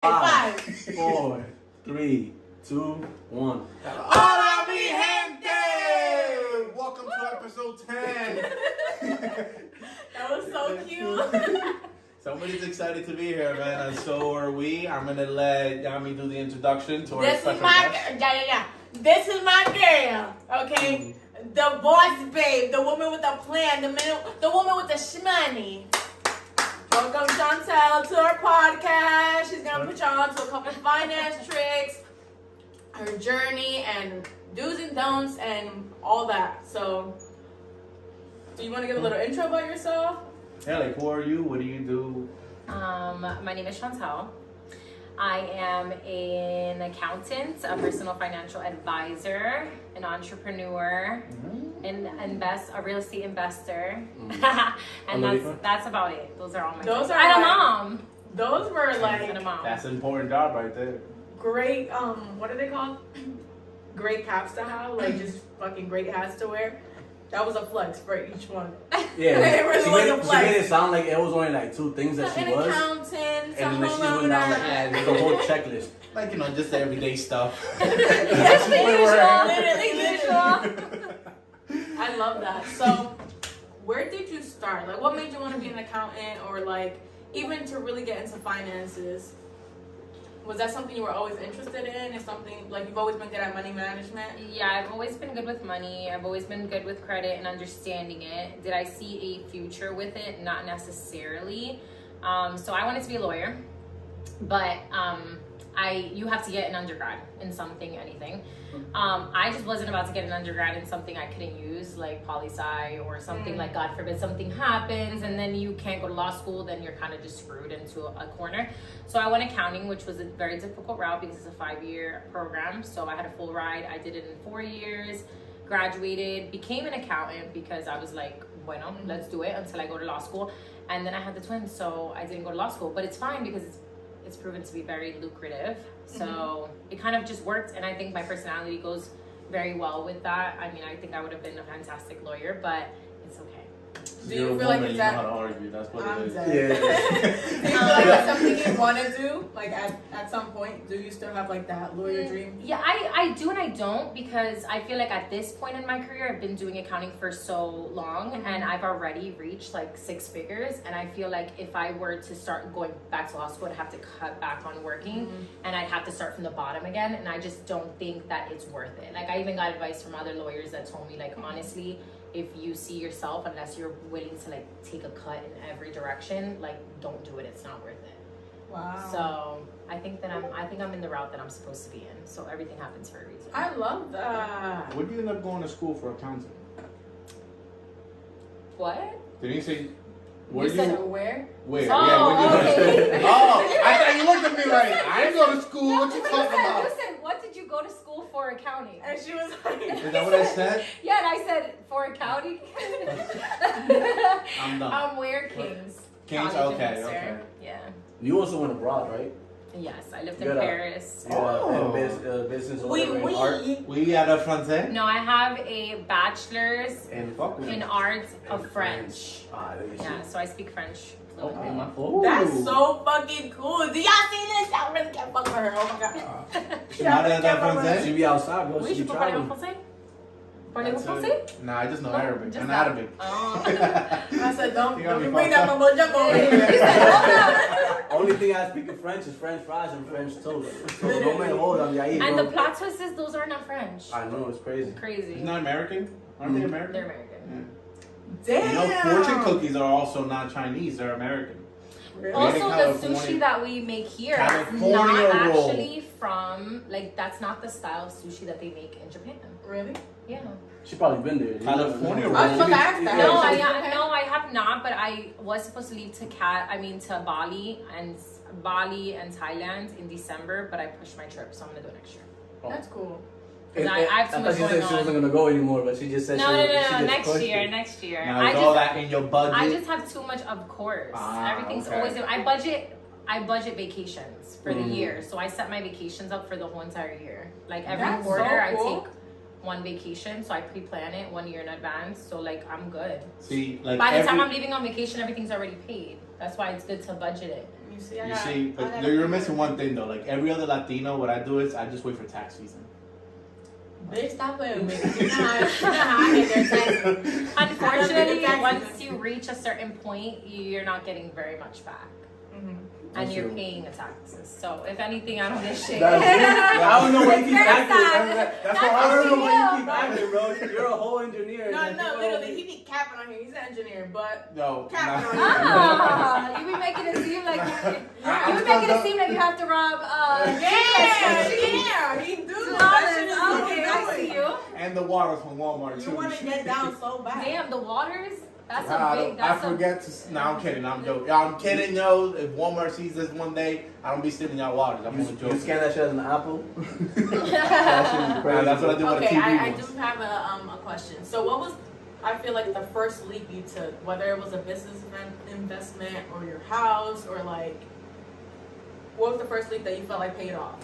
5, 4, 3, 2, 1. Hola, mi gente! Welcome to episode 10. That was so cute. Somebody's excited to be here, man, and so are we. I'm gonna let Yami do the introduction to our This special is my guest. This is my girl, okay? The boss babe, the woman with the plan, the woman with the shmoney. Welcome Chantel to our podcast. She's gonna put y'all on to a couple finance tricks, her journey, and do's and don'ts, and all that. So, do you want to give a little intro about yourself? Yeah, like who are you? What do you do? My name is Chantel. I am an accountant, a personal financial advisor, an entrepreneur, a real estate investor, and that's about it. Those are all my. Those things. are and a like- mom. Those were like And a mom. That's an important job right there. great. What are they called? Great caps to have, like just fucking great hats to wear. That was a flex for each one. Yeah, It really she, was made, a she flex. made it sound like it was only like 2 things that she An was. accountant, And then she some went down like there's a whole checklist. Like, just the everyday stuff. That's the Literally. I love that. So, where did you start? Like, what made you want to be an accountant, or like even to really get into finances? Was that something you were always interested in? Is something like you've always been good at money management? Yeah, I've always been good with money. I've always been good with credit and understanding it. Did I see a future with it? Not necessarily. So I wanted to be a lawyer, but you have to get an undergrad in something, anything. I just wasn't about to get an undergrad in something I couldn't use, like poli-sci or something like, God forbid, something happens and then you can't go to law school, then you're kind of just screwed into a corner. So I went accounting, which was a very difficult route because it's a 5-year program. So I had a full ride. I did it in 4 years, graduated, became an accountant because I was like, bueno, let's do it until I go to law school. And then I had the twins, so I didn't go to law school, but it's fine because it's proven to be very lucrative. So it kind of just worked, and I think my personality goes very well with that. I mean, I think I would have been a fantastic lawyer, but it's okay. Do You're you a feel like woman, it's you know that? how to argue. That's what I'm it is. dead. Yeah. Do you feel like that's something you want to do? Like at some point, do you still have like that lawyer dream? Yeah, I do and I don't, because I feel like at this point in my career, I've been doing accounting for so long and I've already reached like 6 figures. And I feel like if I were to start going back to law school, I'd have to cut back on working and I'd have to start from the bottom again. And I just don't think that it's worth it. Like, I even got advice from other lawyers that told me, like, honestly, if you see yourself, unless you're willing to like take a cut in every direction, like, don't do it. It's not worth it. Wow. So I think I'm in the route that I'm supposed to be in. So everything happens for a reason. I love that. Where did you end up going to school for accounting? What? Did you say You said where? Where? Oh, Yeah, where did you okay. Oh, I thought you looked at me like, I didn't go to school. What you talking about? You said, what did you go to school for accounting? And she was like, Is that what I said? Yeah, and I said for accounting. I'm done. Where Kings. Kings? College in Okay, Munster. okay. Yeah. You also went abroad, right? Yes, I lived You in got a- Paris. Yeah, Oh. business or Oui, whatever oui. in art. We had a français. No, I have a bachelor's And fuck with in it. arts of French. Ah, there you see. Yeah, so I speak French fluently. Okay, my Ooh. that's so fucking cool. Do y'all see this? Y'all really can't fuck with her. Oh my god. Tu parles de français? She be outside, bro. Oui, She je be peux parler en traveling. français? Parlez-vous That's français? it. Nah, I just know No, Arabic. just I'm that. Arabic. Oh. I said, don't You got me bring fucked that up. mumbo jumbo over You here. said, hold up. Only thing I speak in French is French fries and French toast. So no man hold on the ahí, And bro. the plot twist is those are not French. I know, it's crazy. Crazy. It's not American? Aren't they American? They're American. Damn. You know, fortune cookies are also not Chinese. They're American. Really? Also, the California- sushi that we make here is California not roll. actually from, like, that's not the style of sushi that they make in Japan. Really? Yeah. She probably been there. California You know. roll. I was gonna ask that. Yeah, No, she- I have not, but I was supposed to leave to to Bali and Thailand in December, but I pushed my trip, so I'm gonna do it next year. That's cool. And I have too thought much she said going she wasn't on. gonna go anymore, but she just said No, she just next pushed year, it. next year. Now, is all that in your budget? I just have too much, of course. Ah, Everything's okay. always. I budget vacations for the year, so I set my vacations up for the whole entire year. Like every That's quarter, so cool. I take one vacation, so I pre-plan it 1 year in advance. So like I'm good. See, like By the time every- I'm leaving on vacation, everything's already paid. That's why it's good to budget it. Me You see, but you're missing one thing though. Like every other Latino, what I do is I just wait for tax season. Bitch, stop playing with me. You know how I hate their taxes. Unfortunately, once you reach a certain point, you're not getting very much back. And you're paying the taxes. So if anything, I don't get shit. I don't know why you keep acting. That's I don't know why you keep acting, bro. You're a whole engineer. No, literally, he be capping on here. He's an engineer, but capping on here. You be making it seem like you have to rob. Yeah, he do. Okay, I see you. And the waters from Walmart too. You want to get down so bad. Damn, the waters. That's I forget to. No, I'm kidding. I'm joking. I'm kidding, yo. If Walmart sees this one day, I don't be sitting y'all waters. I'm only joking. You scan that shit as an apple? That's what I do with a TV. I do have a question. So what was, I feel like the first leap you took, whether it was a business investment or your house or like, what was the first leap that you felt like paid off?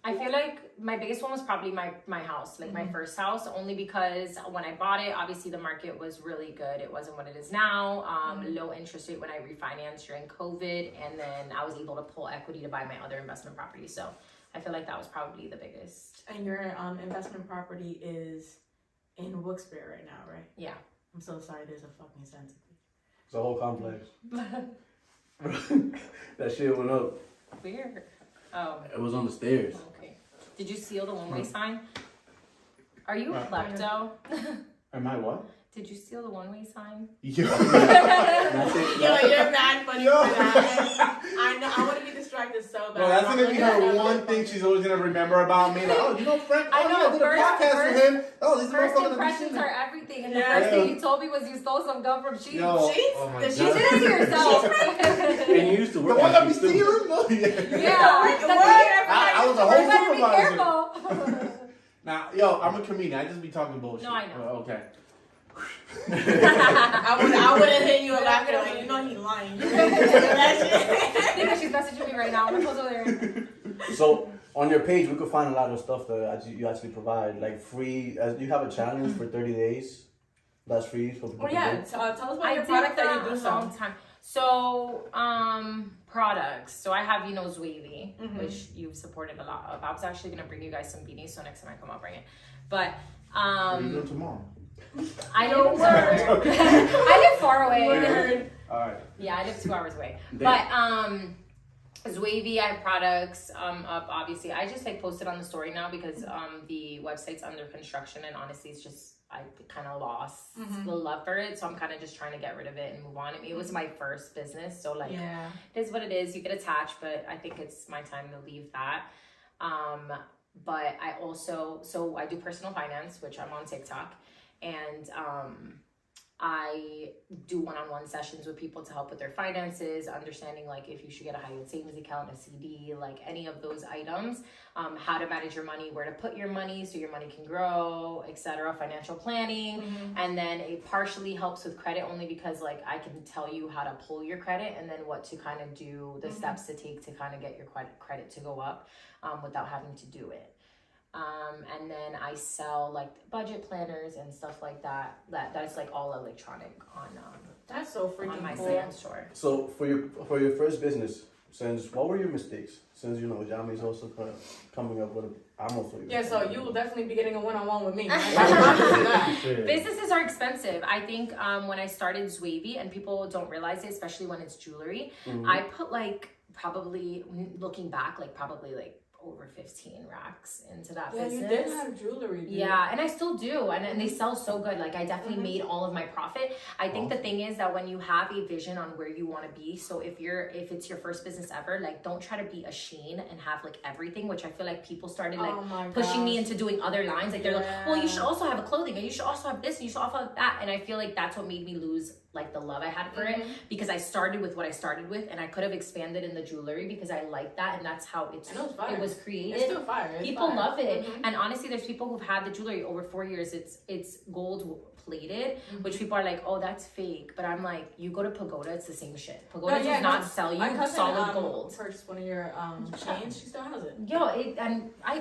I feel like my biggest one was probably my house, like my first house, only because when I bought it, obviously the market was really good. It wasn't what it is now. Low interest rate when I refinanced during COVID, and then I was able to pull equity to buy my other investment property. So I feel like that was probably the biggest. And your investment property is in Wilkes-Barre right now, right? Yeah. I'm so sorry, there's a fucking centipede. It's a whole complex. That shit went up. Weird. Oh. It was on the stairs. Okay. Did you seal the one-way sign? Are you a klepto? Am I what? Did you steal the one-way sign? Yo. Yo, you're mad funny for that. I know. I want to be distracted so bad. Well, that's gonna be her one thing she's always gonna remember about me. Like, oh, you know Frank? I know. I did a podcast with him. Oh, this First motherfucker impressions are everything, and the first thing you told me was you stole some gum from Sheets. Yo, Sheets? oh my The God. Sheets You did it to yourself. And you used to The work one that be at Sheets, too. stealing? No, yeah. Yeah. I was a whole You better be supervisor. careful. Now, yo, I'm a comedian. I just be talking bullshit. No, I know. Okay. I wouldn't hit you laughing like, you know he lying. I think that she's messaging me right now. I'm supposed to there. So on your page, we could find a lot of stuff that you actually provide, like free. You have a challenge for 30 days. That's free for people. Oh yeah, tell us about your product that you do. A long time. So products. So I have Zwavy, which you've supported a lot of. I was actually gonna bring you guys some beanies, so next time I come, I'll bring it. But What are you doing tomorrow? I live I live far away. All right. Yeah, I live 2 hours away. Damn. But Zwavy, I have products up. Obviously, I just post it on the story now because the website's under construction, and honestly, it's just I kind of lost the love for it, so I'm kind of just trying to get rid of it and move on. I mean, it was my first business, so it is what it is. You get attached, but I think it's my time to leave that. But I also I do personal finance, which I'm on TikTok, and I do one-on-one sessions with people to help with their finances, understanding if you should get a high-yield savings account, a CD, any of those items, how to manage your money, where to put your money so your money can grow, etc., financial planning. And then it partially helps with credit only because I can tell you how to pull your credit and then what to kind of do, the steps to take to kind of get your credit to go up without having to do it. And then I sell budget planners and stuff like that. That's all electronic on That's so freaking on my cool. second store. So for your first business, what were your mistakes? Since Yami's also kind of coming up with I'm also. Yeah, so you will definitely be getting a one-on-one with me. Businesses are expensive. I think when I started Zwavy, and people don't realize it, especially when it's jewelry, I put probably looking back, probably over 15 racks into that business. Yeah, you did have jewelry, dude. Yeah, and I still do, and they sell so good. I definitely made all of my profit. I think the thing is that when you have a vision on where you want to be, so if it's your first business ever, don't try to be a Shein and have everything, which I feel people started pushing me into doing other lines. They're well, you should also have a clothing, and you should also have this, and you should also have that. And I feel that's what made me lose the love I had for it, because I started with what I started with, and I could have expanded in the jewelry because I like that, and that's how it was created. It's still fire. People love it, and honestly, there's people who've had the jewelry over 4 years. It's gold plated, which people are oh, that's fake. But I'm you go to Pagoda, it's the same shit. Pagoda does not sell you solid gold. Purchased one of your chains. She still has it. Yo,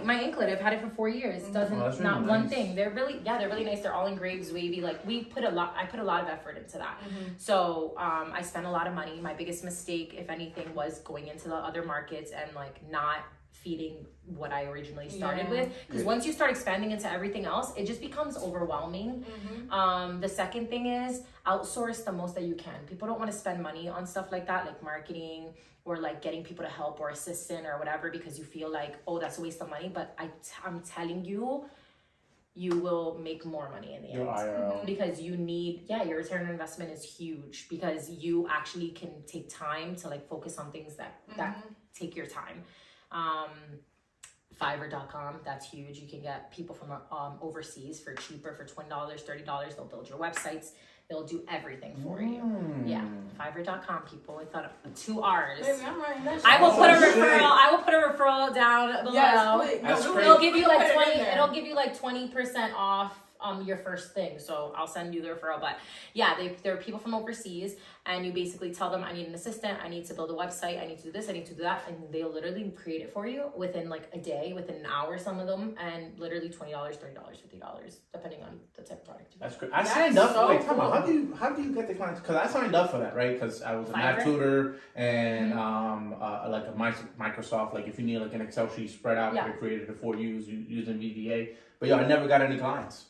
my anklet, I've had it for 4 years. Doesn't not one thing. They're really nice. They're all engraved, wavy. I put a lot of effort into that. So I spent a lot of money. My biggest mistake, if anything, was going into the other markets and like not feeding what I originally started with. Because once you start expanding into everything else, it just becomes overwhelming. The second thing is outsource the most that you can. People don't want to spend money on stuff like that, like marketing or like getting people to help or assistant or whatever, because you feel like, oh, that's a waste of money. But I'm telling you, you will make more money in the end. Because you need, your return on investment is huge, because you actually can take time to like focus on things that take your time. Fiverr.com, that's huge. You can get people from overseas for cheaper, for $20, $30. They'll build your websites. They'll do everything for you. Yeah, Fiverr.com, people. It's 2 R's. Baby, I'm writing that shit. I will put a referral. I will put a referral down below. That's It'll give you like 20. It'll give you like 20% off your first thing. So I'll send you the referral. But yeah, there are people from overseas, and you basically tell them, I need an assistant, I need to build a website, I need to do this, I need to do that, and they'll literally create it for you within like a day, within an hour, some of them, and literally $20, $30, $50, depending on the type of product. That's great. I signed up for it. Come on, how do you get the clients? Because I signed up for that, right? Because I was a math tutor and like a Microsoft, like if you need like an Excel sheet spread out, I created it for you using VBA. But I never got any clients.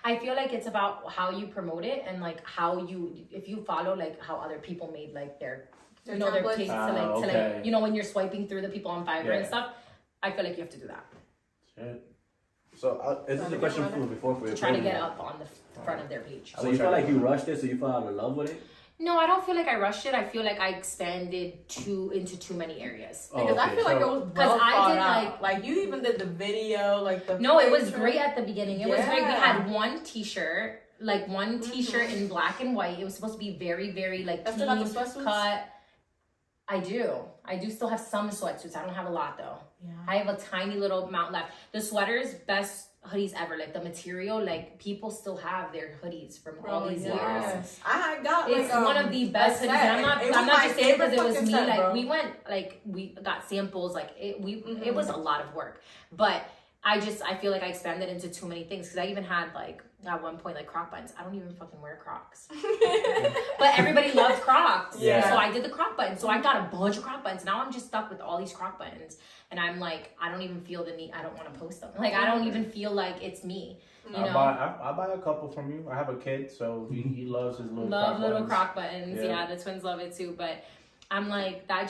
I feel like it's about how you promote it, and like how if you follow like how other people made like their case to like when you're swiping through the people on Fiverr and stuff. I feel like you have to do that. Shit. So is this a question for try to get up on the front of their page. So you feel like you rushed it, so you fell out of love with it? No, I don't feel like I rushed it. I feel like I expanded into too many areas. Because I feel like it was well thought out. Like you even did the video, like the No, it was great at the beginning. It was great. We had one t-shirt, in black and white. It was supposed to be very, very like clean cut. I do still have some sweatsuits. I don't have a lot though. Yeah. I have a tiny little amount left. The sweaters, best hoodies ever. Like the material, like people still have their hoodies from all these years. I got it's one of the best hoodies. And I'm not just saying because it was me. Like we went, like we got samples. Like it was a lot of work. But I feel like I expanded into too many things, because I even had like at one point like Croc buttons. I don't even fucking wear Crocs. But everybody loves Crocs. Yeah. So I did the Croc buttons. So I got a bunch of Croc buttons. Now I'm just stuck with all these Croc buttons. And I'm like, I don't even feel the need. I don't want to post them. Like I don't even feel like it's me. You know? I'll buy a couple from you. I have a kid, so he loves his little Croc buttons. Yeah, the twins love it too. But I'm like, I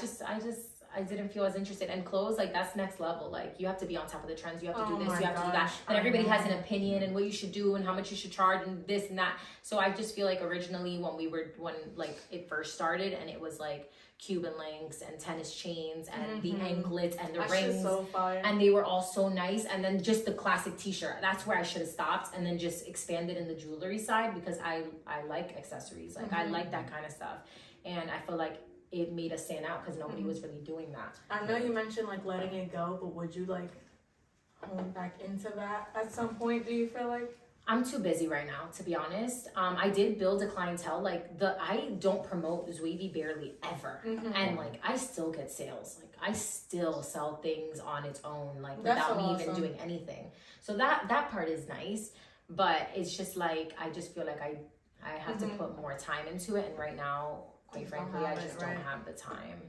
didn't feel as interested. And clothes, like that's next level. Like you have to be on top of the trends. You have to do this. You have to do that. And everybody has an opinion and what you should do and how much you should charge and this and that. So I just feel like originally when like it first started, and it was like Cuban links and tennis chains and the anklets and the rings, so fire. And they were all so nice. And then just the classic t-shirt, that's where I should have stopped, and then just expanded in the jewelry side, because I like accessories. Like I like that kind of stuff, and I feel like it made us stand out because nobody was really doing that. I know you mentioned like letting it go, but would you like hone back into that at some point? Do you feel like? I'm too busy right now, to be honest. I did build a clientele. I don't promote Zwavy barely ever. And like I still get sales. Like I still sell things on its own, like without me even doing anything. So that part is nice, but it's just like I just feel like I have to put more time into it, and right now, quite frankly, I just don't have the time.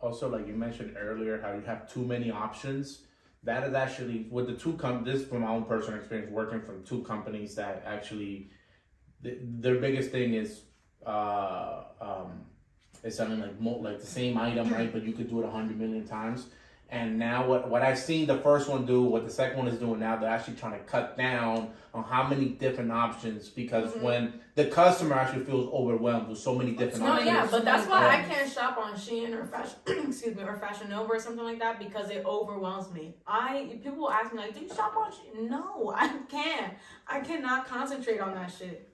Also, like you mentioned earlier, how you have too many options. That is actually with the two this from my own personal experience working from two companies that actually their biggest thing is selling like the same item, right? But you could do it 100 million times. And now what I've seen the first one do, what the second one is doing now, they're actually trying to cut down on how many different options, because when the customer actually feels overwhelmed with so many different options. No, yeah, but that's why I can't shop on Shein or Fashion Nova or something like that, because it overwhelms me. People will ask me like, do you shop on Shein? No, I can't. I cannot concentrate on that shit.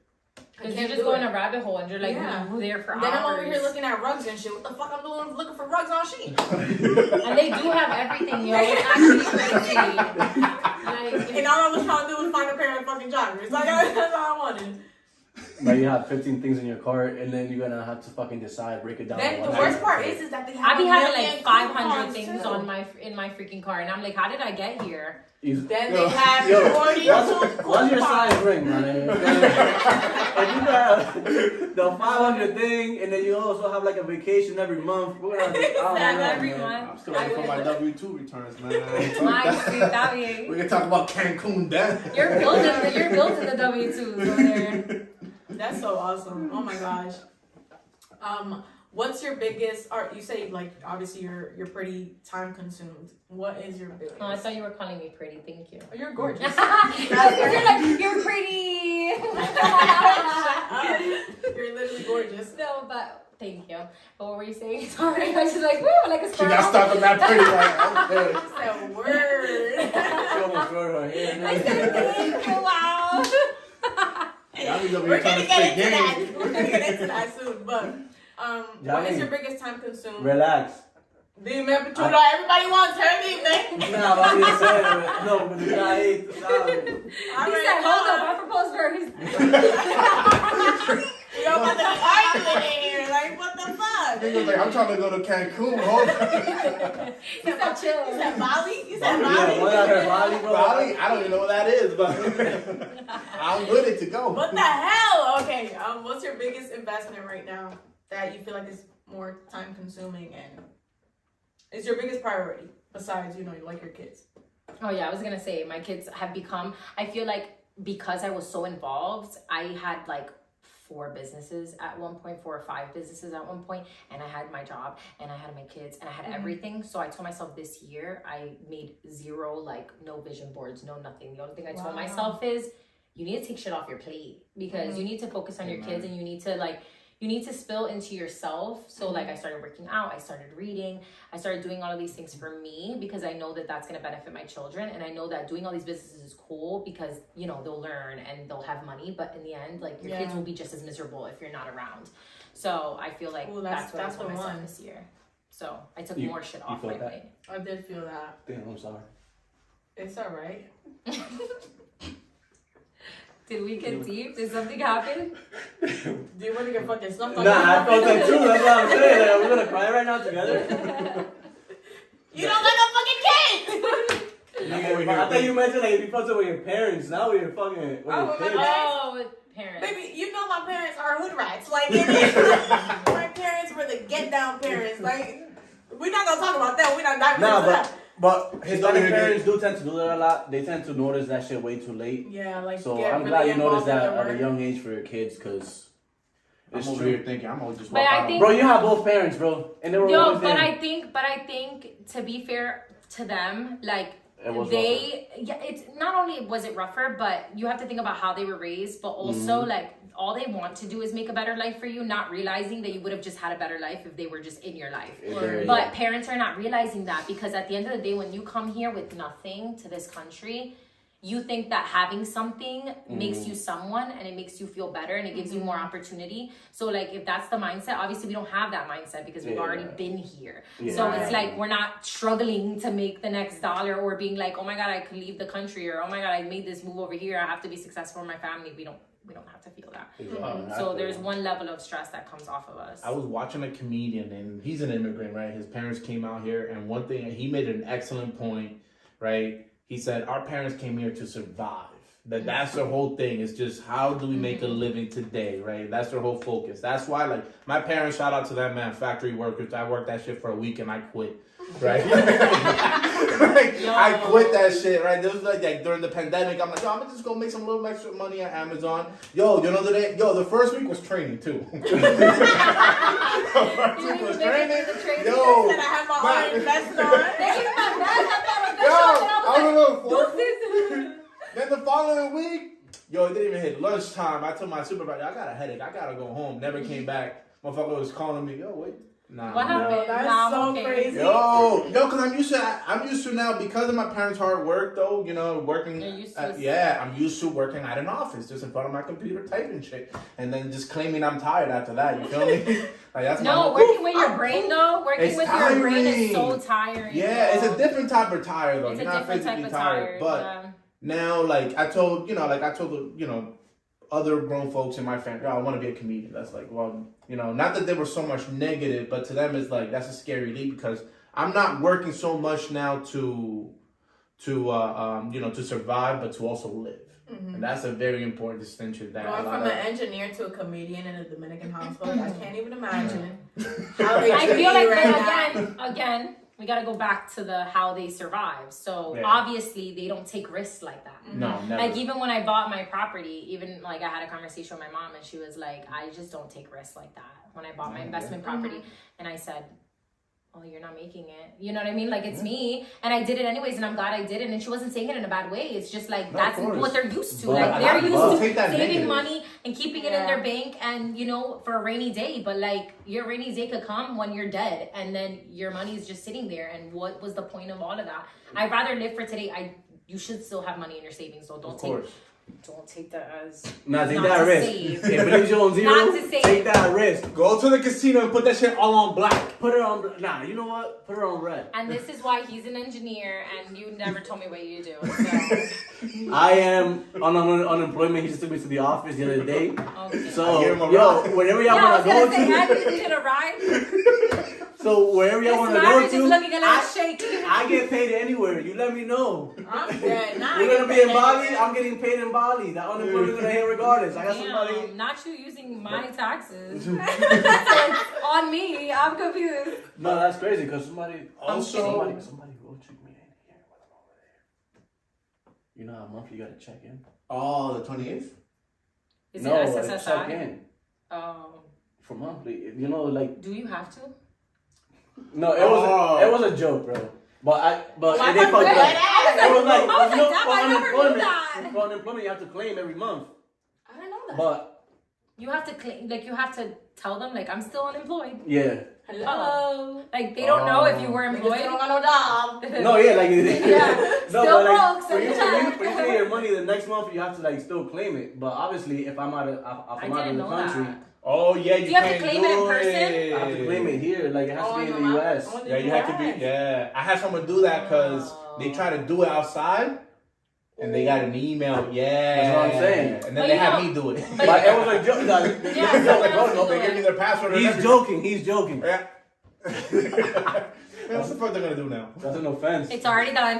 Because you just go in a rabbit hole and you're like, there for hours. Then I'm over here looking at rugs and shit. What the fuck I'm doing looking for rugs on Shein? And they do have everything, yo. It's actually crazy. And all I was trying to do was find a pair of fucking joggers. Like, that's all I wanted. Like you have 15 things in your cart, and then you're gonna have to fucking decide, break it down. Then the worst part is that they have I be a having million like 500 coupons, things too. on in my freaking car, and I'm like, how did I get here? Then they have 42 What's your size coupons. ring, man? If you got the 500 thing, and then you also have like a vacation every month, we're gonna be Every man. month. I'm still waiting for my W-2 returns, man. My sweet Davi. We can talk about Cancun then. You're building the W-2s over there. That's so awesome. Oh my gosh. What's your biggest art? You say like obviously you're pretty time consumed. What is your biggest? Oh, I thought you were calling me pretty. Thank you. Oh, you're gorgeous. You're pretty. You're literally gorgeous. No, but thank you. But what were you saying? Sorry, I was just like, woo, like a She squirrel. got stuck on that pretty one. She said word. She almost threw her hair. I said thank you. Wow. We're gonna get into that. We're gonna get into that soon. But what is your biggest time consumed? Relax. Dime, Chulo, everybody wants her, dime. No, I'm just saying, no, but the guy ate. He said, hold up, I propose first. We all about to be arguing in here. Like, what the fuck? He was like, I'm trying to go to Cancun. Hold on. He said, chill. You said Bali? You said Yeah, Bali? one out of Bali, bro. Bali? I don't even know what that is, but I'm willing to go. What the hell? Okay, what's your biggest investment right now that you feel like is more time consuming and is your biggest priority besides, you like your kids? Oh yeah, I was gonna say my kids have become, I feel like because I was so involved, I had like 4 businesses at one point, 4 or 5 businesses at one point, and I had my job and I had my kids and I had everything. So I told myself this year I made 0, like no vision boards, no nothing. The only thing I told myself is you need to take shit off your plate because you need to focus on your kids and you need to spill into yourself. So like I started working out, I started reading, I started doing all of these things for me because I know that that's going to benefit my children. And I know that doing all these businesses is cool because, they'll learn and they'll have money. But in the end, like your kids will be just as miserable if you're not around. So I feel like that's what I told myself this year. So I took more shit off my plate. I did feel that. Damn, I'm sorry. It's all right. Did we get deep? Did something happen? Do you want to get fucking stumped? Nah, I felt that too. That's what I'm saying. Like, are we gonna cry right now together? You don't got no fucking kids! Nigga, I thought you mentioned like if you fucked up with your parents, now with your fucking with your kids. Oh, with parents. Baby, my parents are hood rats. Like, my parents were the get down parents. Like, we're not gonna talk about that. We're not diving into that. But Hispanic parents do tend to do that a lot. They tend to notice that shit way too late. Yeah, like So get I'm really glad you involved noticed in that their at a work. young age for your kids, cause it's I'm over true. here thinking I'm always just But walk I out. think- Bro, you have both parents, bro, and they were always but there. I think to be fair to them, like It was it's not only was it rougher, but you have to think about how they were raised, but also like all they want to do is make a better life for you, not realizing that you would have just had a better life if they were just in your life. But parents are not realizing that because at the end of the day, when you come here with nothing to this country, you think that having something makes you someone and it makes you feel better and it gives you more opportunity. So like if that's the mindset, obviously we don't have that mindset because we've already been here. So it's like we're not struggling to make the next dollar or being like, oh my God, I could leave the country, or oh my God, I made this move over here, I have to be successful in my family. We don't have to feel that. So there's one level of stress that comes off of us. I was watching a comedian and he's an immigrant, right? His parents came out here, and one thing, he made an excellent point, right? He said, our parents came here to survive. That's their whole thing. It's just how do we make a living today, right? That's their whole focus. That's why, like, my parents, shout out to them, man, factory workers. I worked that shit for a week and I quit, right? I quit that shit, right? This was like during the pandemic. I'm like, yo, I'm just gonna make some little extra money at Amazon. The first week was training too. The first week was training. Yo, I have my own vest on. I don't know. Then the following week, it didn't even hit lunchtime. I told my supervisor, I got a headache. I gotta go home. Never came back. Motherfucker was calling me. Yo, wait. Nah. What happened? That's so crazy. Cause I'm used to now because of my parents' hard work though, working. You're used to I'm used to working at an office, just in front of my computer typing shit. And then just claiming I'm tired after that, you feel me? Like that's working with your brain though, working with your brain is so tiring. Yeah, it's a different type of tired though. It's You're a not different physically type of tired. But now I told other grown folks in my family, I want to be a comedian. That's like, well, you know, not that there was so much negative, but to them it's like, that's a scary leap because I'm not working so much now to survive, but to also live. And that's a very important distinction. That going from an engineer to a comedian in a Dominican household, I can't even imagine how they I treat feel like you right now. again, we got to go back to the how they survive. So obviously they don't take risks like that. No, never. Like even when I bought my property, even like I had a conversation with my mom and she was like, I just don't take risks like that. When I bought my investment property, and I said, oh, you're not making it. You know what I mean? Like, it's me. And I did it anyways, and I'm glad I did it. And she wasn't saying it in a bad way. It's just like, that's what they're used to. But like, they're used to saving negative money and keeping it in their bank and, you know, for a rainy day. But, like, your rainy day could come when you're dead. And then your money is just sitting there. And what was the point of all of that? I'd rather live for today. You should still have money in your savings, so don't take that as take not that to risk. save. If it leaves you on zero, Not to save. take that risk. Go to the casino and put that shit all on black. Put it on. Nah, you know what? Put it on red. And this is why he's an engineer, and you never told me what you do. So. I am on unemployment. He just took me to the office the other day. Okay. So, I gave him a yo, ride. wherever y'all I want was to go gonna say, I to. needed a ride. So, wherever y'all This want to go marriage is to, looking a little shaky. I get paid anywhere. You let me know. I'm dead. Now We're going to be in Bali. I'm getting paid in Bali. That unemployment going to hit regardless. I got somebody. Damn, not you using my taxes. So it's on me. I'm confused. No, that's crazy because somebody Also- somebody will check me in here when I'm over there. You know how monthly you got to check in? Oh, the 28th? Is No, it check SSSI? in Oh. for monthly. You know, like Do you have to? no, it was a joke, bro. But Why they not fucked good? up. It was like I was you like, know, damn, for I never knew unemployment. that. For unemployment, you have to claim every month. I didn't know that. But You have to claim, like, you have to tell them, like, I'm still unemployed. yeah, Hello. Like, they don't know if you were Niggas employed. don't got no job. no, yeah, like Yeah. no, Still but like broke, for you so to get your money the next month, you have to like still claim it. But obviously, if I'm out of I I'm out of didn't the know country, that. Oh, yeah, you You have to can't claim do it in person? I have to claim it here. Like it has to be in the no, U.S. only Yeah, you have to be. Yeah, I had someone do that because they try to do it outside, and they got an email. Yeah, That's what I'm saying. And then But they you had know- me do it. But it was a joke. Like, Yeah, someone else No, will they do gave me it. their password. and he's everything. joking. He's joking. Yeah. What's the fuck they're gonna do now? That's an offense. It's already done.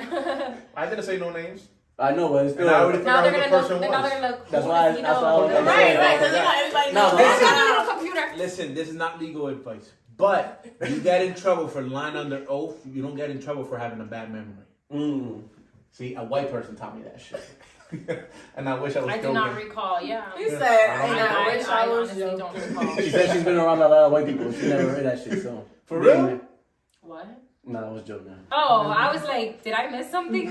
I didn't say no names. I know, but it's still. And I already Now they're figured gonna out who look. the person Now they're was. gonna look. That's who why- is he that's know? why I was gonna Right, say. right. So they got everybody No, know. this That's is- not a little computer. Listen, this is not legal advice. But you get in trouble for lying under oath. You don't get in trouble for having a bad memory. Mm. See, a white person taught me that shit. And I wish I was I do joking. not recall. Yeah. He said, I wish I was honestly joking. don't recall. She said she's been around a lot of white people. She never heard that shit. So For real? What? No, I was joking. Oh, I was like, did I miss something?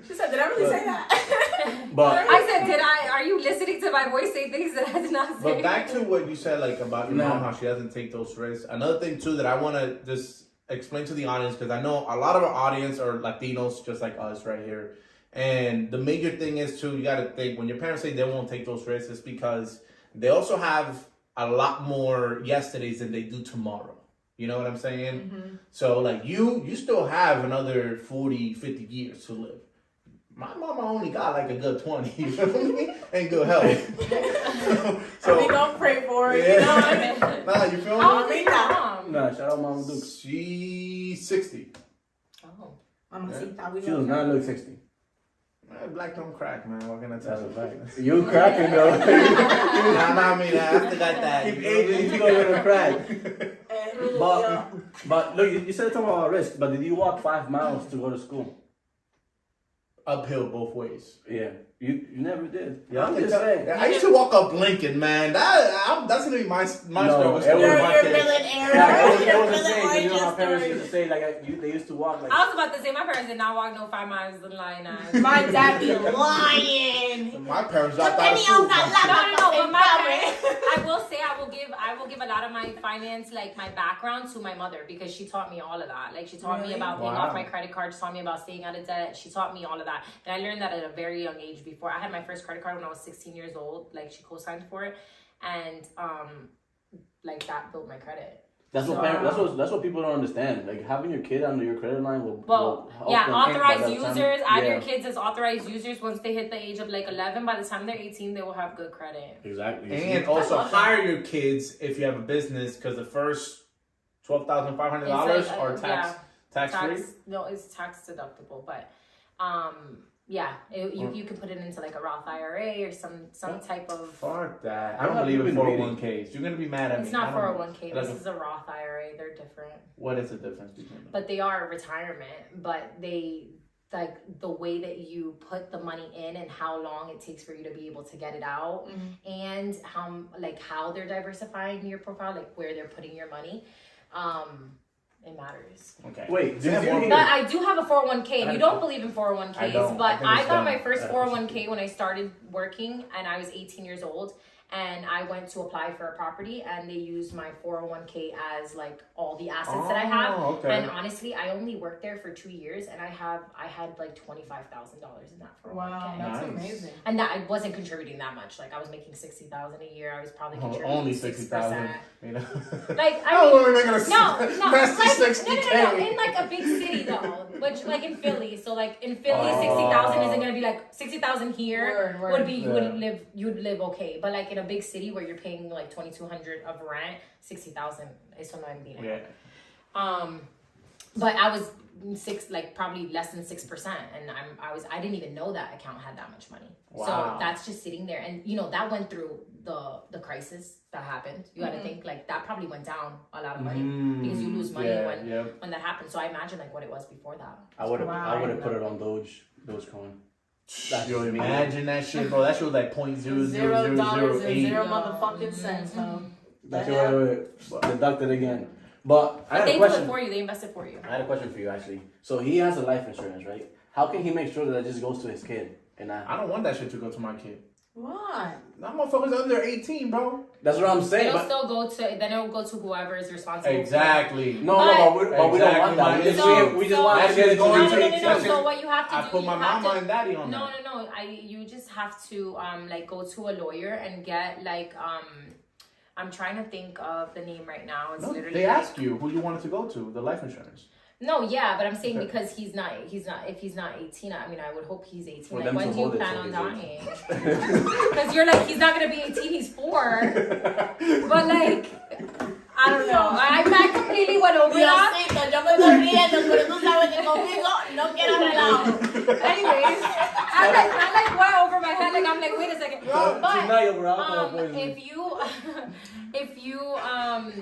She said, did I really say that? But I said, are you listening to my voice say things that I did not say? But back to what you said, like about your No. mom, how she doesn't take those risks. Another thing too that I want to just explain to the audience, because I know a lot of our audience are Latinos, just like us right here. And the major thing is too, you got to think when your parents say they won't take those risks, it's because they also have a lot more yesterdays than they do tomorrow. You know what I'm saying? Mm-hmm. So like you still have another 40, 50 years to live. My mama only got like a good 20, you know what I mean? And good health. So we gonna pray for her, Yeah. you know what I mean? Nah, you feel How me? old is your mom? no, shout out Mama Duke. She's 60. Oh. Mamacita, we She does love not her. look 60. Black don't crack, man. What can I That's tell a you? fact. You cracking though. Nah, I mean, I still got that. Keep aging, you gonna crack. And But look, you said something about risk, but did you walk 5 miles to go to school? Uphill both ways. Yeah, you never did. Yeah, I'm just saying. I used to walk up Lincoln, man. That's gonna be my struggle it story. was- with my you're kids. feeling error. Yeah, it was You're the feeling same. 'Cause you know how origin parents story. used to say they used to walk like. I was about to say, my parents did not walk no 5 miles in line. My dad be lying. My parents But dropped out then of he school. on that No, laptop. but my parents, I will say I will give a lot of my finance, like my background to my mother because she taught me all of that. Like she taught me about paying off my credit card, she taught me about staying out of debt. She taught me all of that. And I learned that at a very young age before. I had my first credit card when I was 16 years old. Like she co-signed for it. And like that built my credit. That's what that's what people don't understand. Like having your kid under your credit line will help yeah, them authorized think by that users. time. Add your kids as authorized users. Once they hit the age of like 11, by the time they're 18, they will have good credit. Exactly. And also hire your kids if you have a business, because the first $12,500 are tax free. No, it's tax deductible, but yeah, you can put it into like a Roth IRA or some type of. Fuck that! I don't believe in 401ks. You're gonna be mad at me. It's not 401k. This is a Roth IRA. They're different. What is the difference between them? But they are retirement. But they like the way that you put the money in and how long it takes for you to be able to get it out, and how they're diversifying your profile, like where they're putting your money. It matters. Okay. Wait, but I do have a 401k, and you don't believe in 401ks, but I got my first 401k when I started working, and I was 18 years old, and I went to apply for a property, and they used my 401k as like all the assets that I have. Okay. And honestly, I only worked there for 2 years, and I had like $25,000 in that 401k. Wow, that's amazing. And that I wasn't contributing that much. Like I was making $60,000 a year. I was probably contributing only 60,000. You know? Like in like a big city though, which like in Philly. So like in Philly, 60,000 isn't gonna be like 60,000 here would be you'd live okay, but like in a big city where you're paying like $2,200 of rent, 60,000 is no en dinero. Yeah. But I was probably less than 6%, and I didn't even know that account had that much money. Wow. So that's just sitting there, and that went through the crisis that happened. You got to think like that probably went down a lot of money because you lose money when that happened. So I imagine like what it was before that. I would have put it on Dogecoin. Yo, imagine that shit, bro. That shit was like $0.0008. Zero motherfucking cents, huh? That's wait. Deduct it again. But I had they a question. do it for you. They invest it for you. I had a question for you actually. So he has a life insurance, right? How can he make sure that it just goes to his kid? And I don't want that shit to go to my kid. Why? That motherfucker's under 18, bro. That's what I'm saying. It'll still go to. Then it'll go to whoever is responsible. Exactly. But we don't want that. We just want to get it to No. So what you have to do? I put my mama and daddy on that. No. You just have to go to a lawyer and get like I'm trying to think of the name right now. It's literally. They ask you who you wanted to go to the life insurance. No, yeah, but I'm saying because he's not. If he's not 18, I mean, I would hope he's 18. Well, like, when do you plan on dying? Because you're like, he's not gonna be 18. He's 4. But like, I don't know. I completely went over that. Yo me estoy riendo, pero tú sabes que conmigo no quiero relajo. Anyways, I like went over my head. Like I'm like, wait a second. But if you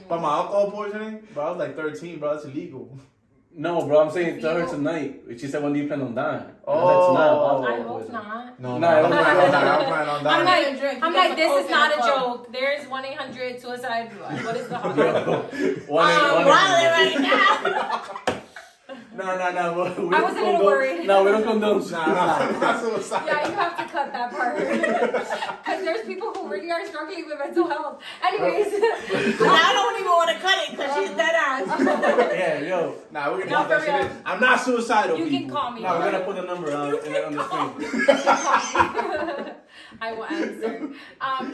But my alcohol poisoning, bro, I was like 13, bro. That's illegal. No, bro, I'm saying tell her tonight. She said, when do you plan on dying? I hope not. No, I don't plan on dying. I'm like, this is not a joke. There's 1-800-suicide. What is the hotline? Right now. No. I was a little worried. No, we don't condone suicide. Yeah, you have to cut that part. Because there's people who really are struggling with mental health. Anyways. I don't even want to cut it because she's dead ass. Yeah, yo. Nah, we're going to put that shit in. I'm not suicidal, You can call me. No, we're going to put the number on the screen. I will answer.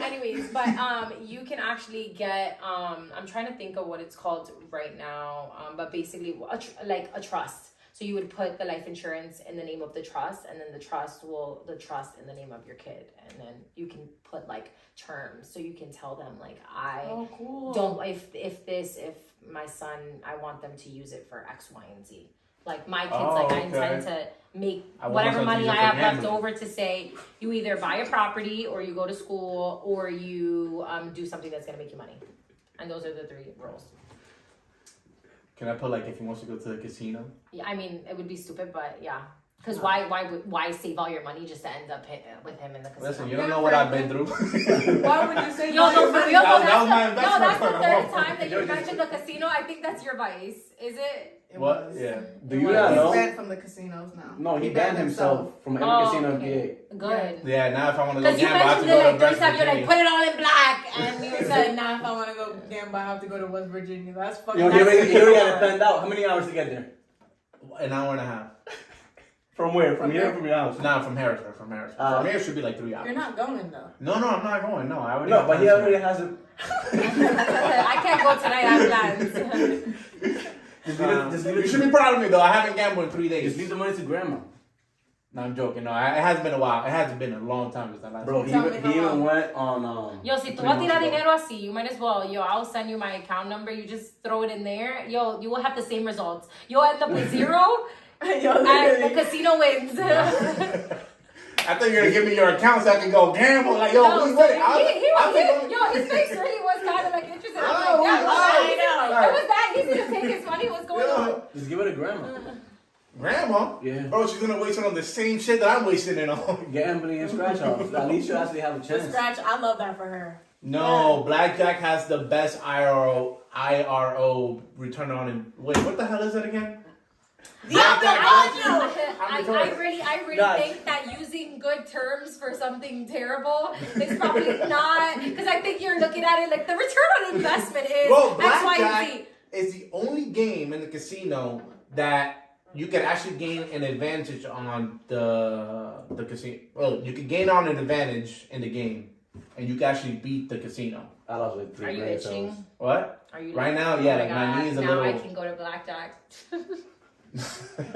Anyways, but you can actually get, I'm trying to think of what it's called right now, but basically a trust. So you would put the life insurance in the name of the trust, and then the trust in the name of your kid, and then you can put like terms, so you can tell them like if my son, I want them to use it for X, Y, and Z. Like my kids, I intend to make whatever money I have left over to say you either buy a property or you go to school or you do something that's gonna make you money, and those are the 3 rules. Can I put like if he wants to go to the casino? Yeah, I mean it would be stupid, but yeah. Because why save all your money just to end up with him in the casino? Listen, you don't know what I've been through. Why would you say for real? That was my investment. No, that's the 3rd time that you mentioned the casino. I think that's your vice. Is it? What? Yeah. Do you not know? He's banned from the casinos now. No, he banned himself from any casino in PA. Good. Yeah, now if I want to go gamble, I have to go to West Virginia. You're like, put it all in black. And you said, Now if I want to go gamble, I have to go to West Virginia. That's fucking. You already had it planned out. How many hours to get there? An hour and a half. From where? From here or from your house? Nah, from Harrisburg. From here should be like 3 hours. You're not going though. No, I'm not going. No, I already. No, but he already has it. I can't go tonight. I have plans. You should be proud of me though. I haven't gambled in 3 days. Just leave the money to grandma. No, I'm joking. No, it hasn't been a while. It hasn't been a long time since I last. Bro, he even went on. Yo, si tú vas a tirar dinero así, you might as well. Yo, I'll send you my account number. You just throw it in there. Yo, you will have the same results. You'll end up with 0, and the casino wins. I thought you were gonna give me your account so I can go gamble. Like, yo, No, we so ready? yo, his face really was kind of like interested. I'm like, yeah, it was that easy to take his money. What's going on? Just give it to grandma. Grandma? Yeah. Bro, she's gonna waste it on the same shit that I'm wasting it on. Gambling and scratch offs. At least you actually have a The chance. scratch, I love that for her. No, blackjack has the best IRO return on. Wait, what the hell is it again? I really Guys. think that using good terms for something terrible is probably not, because I think you're looking at it like the return on investment is Bro, X, Y, and blackjack Z. is the only game in the casino that you can actually gain an advantage on the casino. Well, you can gain on an advantage in the game, and you can actually beat the casino. I lost like 3 Are you grand itching? cells. What? Are you Right now, yeah, Oh like my knees a now little. I can go to blackjack.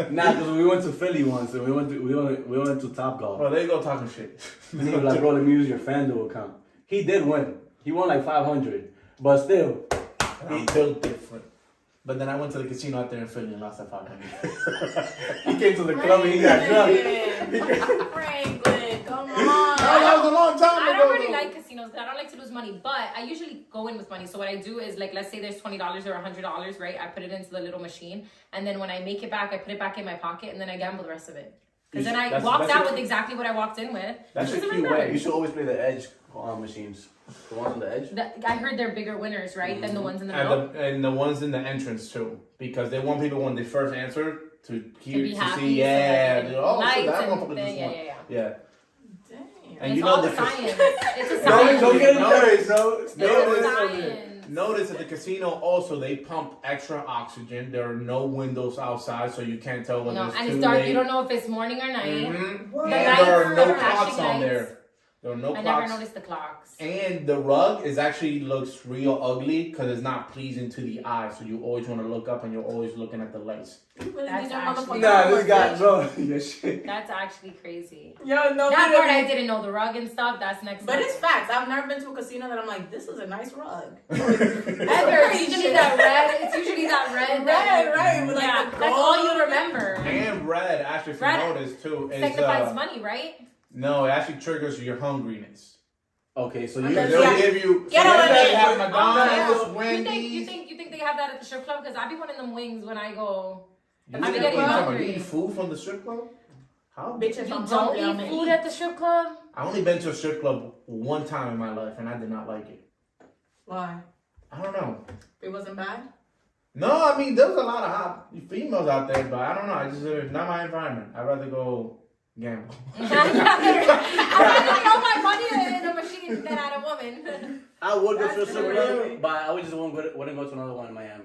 Nah, because we went to Philly once and we went to Top Golf. Well, there you go talking shit. And he was like, bro, let me use your FanDuel account. He did win. He won like 500. But still. I'm built different. But then I went to the casino out there in Philly and lost that 500. He came to the club and he got drunk. Franklin, come on. That was a long time I ago. don't really like casinos because I don't like to lose money, but I usually go in with money. So what I do is, like, let's say there's $20 or $100, right? I put it into the little machine, and then when I make it back, I put it back in my pocket, and then I gamble the rest of it. Because then I walked out with exactly what I walked in with. That's which a doesn't cute matter. way. You should always play the edge machines. The ones on the edge. I heard they're bigger winners, right, than the ones in the middle. And the ones in the entrance too, because they want people when they first answer to hear be to happy, see, so yeah, that oh, so lights that and motherfucker just won. yeah. Yeah. Damn. And It's you all know the the science. It's a Don't science. get Notice, it, bro. It's a science. Notice at the casino also they pump extra oxygen. There are no windows outside, so you can't tell when No, it's and too it's dark. late. You don't know if it's morning or night. Mhm. What? And The there are lights, no the clocks flashing on lights. there. There are no I clocks. never noticed the clocks. And the rug is actually looks real ugly because it's not pleasing to the eye. So you always want to look up and you're always looking at the lights. You really That's need your actually- motherfucking Nah, this homework, guy, bitch. bro. Your shit. That's actually crazy. Yo, no, That part I literally. didn't know. The rug and stuff, that's next But level. it's facts. I've never been to a casino that I'm like, this is a nice rug. Ever. It's usually that red. It's usually that red. Right. With like Yeah, the that's all gold. you remember. And red, actually, if you Red notice too, is Signifies money, right? no, it actually triggers your hungriness. Okay, so you. Okay, They'll yeah. give you. Get so on let's it. say you have Oh, McDonald's, You Wendy's. think they have that at the strip club? Because I be wanting them wings when I go. You I be think getting you hungry. eat food from the strip club? How? Bitch, if You I'm don't hungry, I'm eat gonna food eat. at the strip club? I only been to a strip club one time in my life, and I did not like it. Why? I don't know. It wasn't bad? No, I mean there was a lot of hot females out there, but I don't know. I just not my environment. I'd rather go gamble. I'd rather throw my money in a machine than at a woman. I would go to a That's strip crazy. club, but I would just wouldn't go to another one in Miami.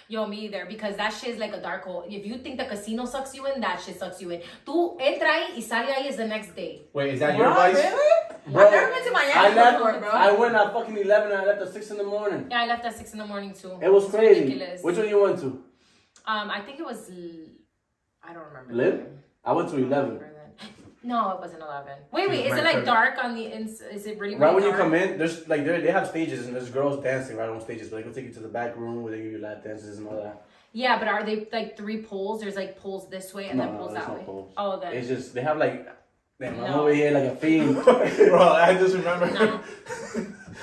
Yo, me either, because that shit is like a dark hole. If you think the casino sucks you in, that shit sucks you in. Tú entra ahí y sale ahí is the next day. Wait, is that your What? advice? Really? Bro, I've never been to Miami I left. before, bro. I went at fucking 11 and I left at 6 in the morning. Yeah, I left at 6 in the morning too. It was It's crazy. ridiculous. Which one you went to? I think it was. I don't remember. Liv? I went to 11. No, it wasn't 11. Wait, It's is right it like there. dark on the is it really Right when you dark? come in, there's like they have stages and there's girls dancing right on stages, but they will take you to the back room where they give you lap dances and all that. Yeah, but are they like 3 poles? There's like poles this way and then poles there's that no way. poles. Oh, then. It's just they have like, damn, I'm No. over here like a fiend. Bro, I just remember No.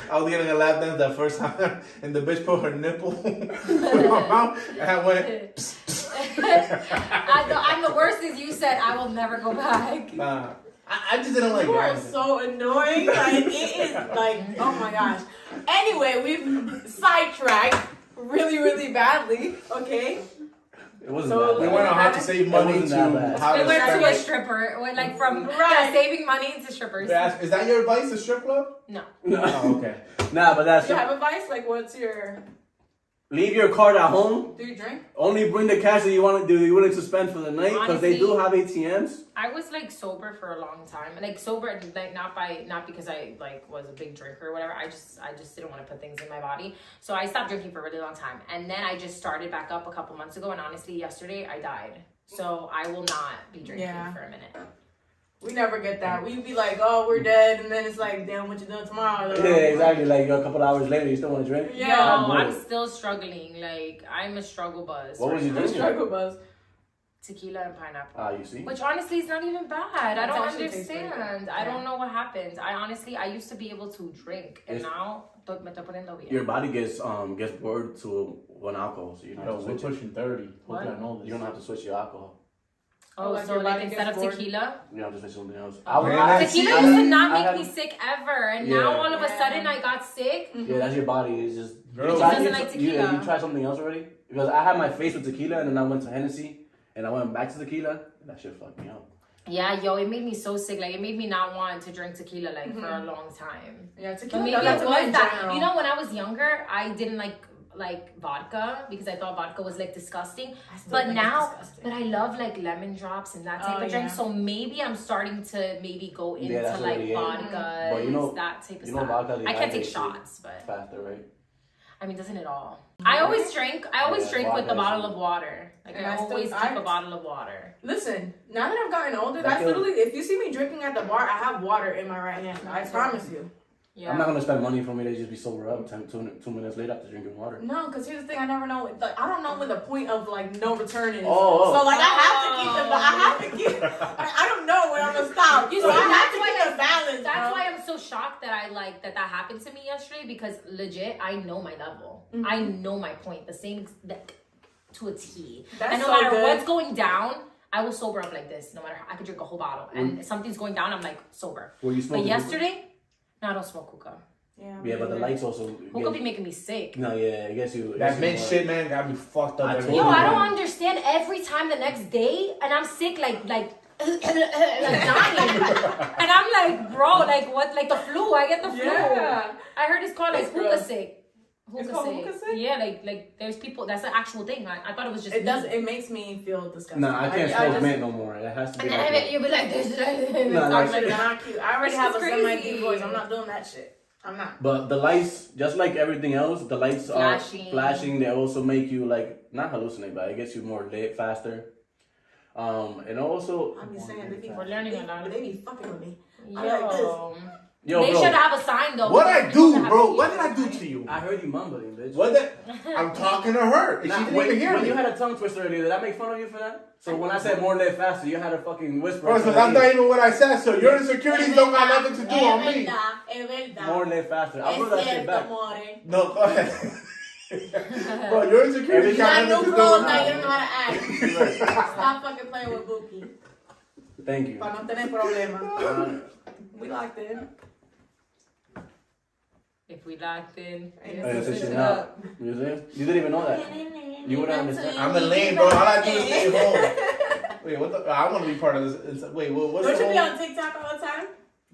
I was getting a lap dance that first time, and the bitch put her nipple in my mouth, and I went. I'm the worst as you said. I will never go back. Nah, I just didn't like You are dancing. so annoying. Like, it is like, oh my gosh. Anyway, we've sidetracked really, really badly. Okay. It wasn't So, that We bad. went on how to save money wasn't to that bad. how We to went spend to a it. stripper. Went like from Right. saving money to strippers. Is that your advice to strip club? No. No. Oh, okay. Nah, but that's Do you have advice? Like, what's your. leave your card at home. Do you drink? Only bring the cash that you want to do. You willing to spend for the night because they do have ATMs. I was like sober for a long time, like sober, like not because I like was a big drinker or whatever. I just didn't want to put things in my body, so I stopped drinking for a really long time, and then I just started back up a couple months ago. And honestly, yesterday I died, so I will not be drinking for a minute. We never get that. We be like, oh, we're dead, and then it's like, damn, what you doing tomorrow? Yeah, exactly. Like a couple hours later, you still want to drink? Yeah, no, I'm still struggling. Like I'm a struggle buzz. What was you drinking? Struggle buzz. Tequila and pineapple. Ah, you see? Which honestly is not even bad. I don't understand. I Yeah. don't know what happens. I used to be able to drink, and now me estoy poniendo bien. Your body gets bored to one alcohol, so you don't have to we're switch it. pushing 30. What? I know this. You don't have to switch your alcohol. Oh, like so your like body instead gets of bored? tequila? You don't have to switch something else. Tequila used to not make me sick ever, and Yeah. now all of a sudden I got sick. Yeah, that's your body. It's just. Girl, You tried- doesn't like tequila. You tried something else already? Because I had my face with tequila, and then I went to Hennessy, and I went back to tequila, and that shit fucked me up. Yeah, yo, it made me so sick. Like it made me not want to drink tequila like for a long time. Yeah, But tequila. maybe it That's was in that. general. You know, when I was younger, I didn't like vodka because I thought vodka was like disgusting. I still But think now, it's disgusting. but I love like lemon drops and that type Oh, of drink. yeah. So maybe I'm starting to maybe go into that's like already it. vodka, But you know- that type of you know stuff. vodka I can't take dehydrates you shots, but faster, right? I mean, doesn't it all? I always drink. I always Yeah, drink with a vodka is- bottle of water. Like And I I still- always keep I- a bottle of water. Listen, now that I've gotten older, that's Okay. literally, if you see me drinking at the bar, I have water in my right hand. I promise you. Yeah. I'm not gonna spend money for me to just be sober up 2 minutes later after drinking water. No, because here's the thing, I never know. Like, I don't know when the point of like no return is. Oh. So like I have to keep it, but I have to keep. I don't know when I'm gonna stop. You So see, I have that's to why keep a balance. That's bro. why I'm so shocked that I like that happened to me yesterday because legit I know my level. I know my point. The same to a T. That's and no so matter good. what's going down, I will sober up like this. No matter I could drink a whole bottle and if something's going down, I'm like sober. Were you But smoking? yesterday, no, I don't smoke hookah. Yeah, but the lights also. Hookah be making me sick. No, yeah, I guess you. That mint shit, man, got me fucked up. I every told Yo, you, day. I don't man. understand. Every time the next day, and I'm sick, like like dying, and I'm like, bro, like what? Like the flu? I get the flu. Yeah. I heard it's called like It's hookah gross. sick. It's called hookah sick? Yeah, like there's people. That's an actual thing. I thought it was just It does. me. It makes me feel disgusting. Nah, I can't I smoke just- mint no more. It has to be. And then like I bet you'll be like this. No, I'm like- like, not cute. I already This have is a semi crazy. deep voice. I'm not doing that shit. I'm not. But the lights, just like everything else, the lights are Flashing. flashing. They also make you like not hallucinate, but it gets you more lit faster. And also, I'm just saying, they be, We're learning a lot. They be fucking with me. Yo, yo, they bro, should have a sign though. What I They do, should have bro? a- What did I do to you? I heard you mumbling, bitch. What the? I'm talking to her. And Nah, she didn't when, even hear when me. you had a tongue twister earlier, did I make fun of you for that? So when I said more lit faster, you had a fucking whisper. Bro, so that's not even what I said. So your insecurities don't got nothing to do on me. Es verdad. More lit faster. I'll put that shit back. No, go ahead. Bro, your insecurities You got got new nothing to do clothes with now, you me. don't know how to act. Stop fucking playing with Buki. Thank you. Para no tener problema. We locked in. If we locked in, Hey, switch it up. You see? You didn't even know that. You wouldn't understand. I'm a lame, bro. All I do is stay home. Wait, what the? I want to be part of this. Wait, what's Don't the you be whole? on TikTok all the time?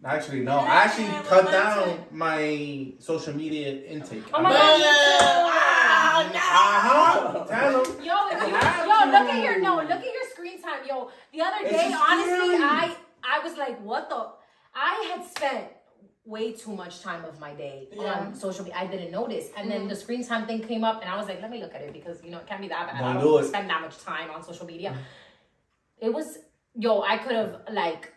Actually, no. I actually cut down my social media intake. Oh my I'm God. not- Oh, no. Tell them. Yo, if you, have yo, to. look at your screen time. Yo, the other It's day, just honestly, scary. I was like, what the? I had spent way too much time of my day on social media. I didn't notice, and then the screen time thing came up, and I was like, let me look at it because you know it can't be that bad. Don't I do don't it. spend that much time on social media. It was, yo, I could have like,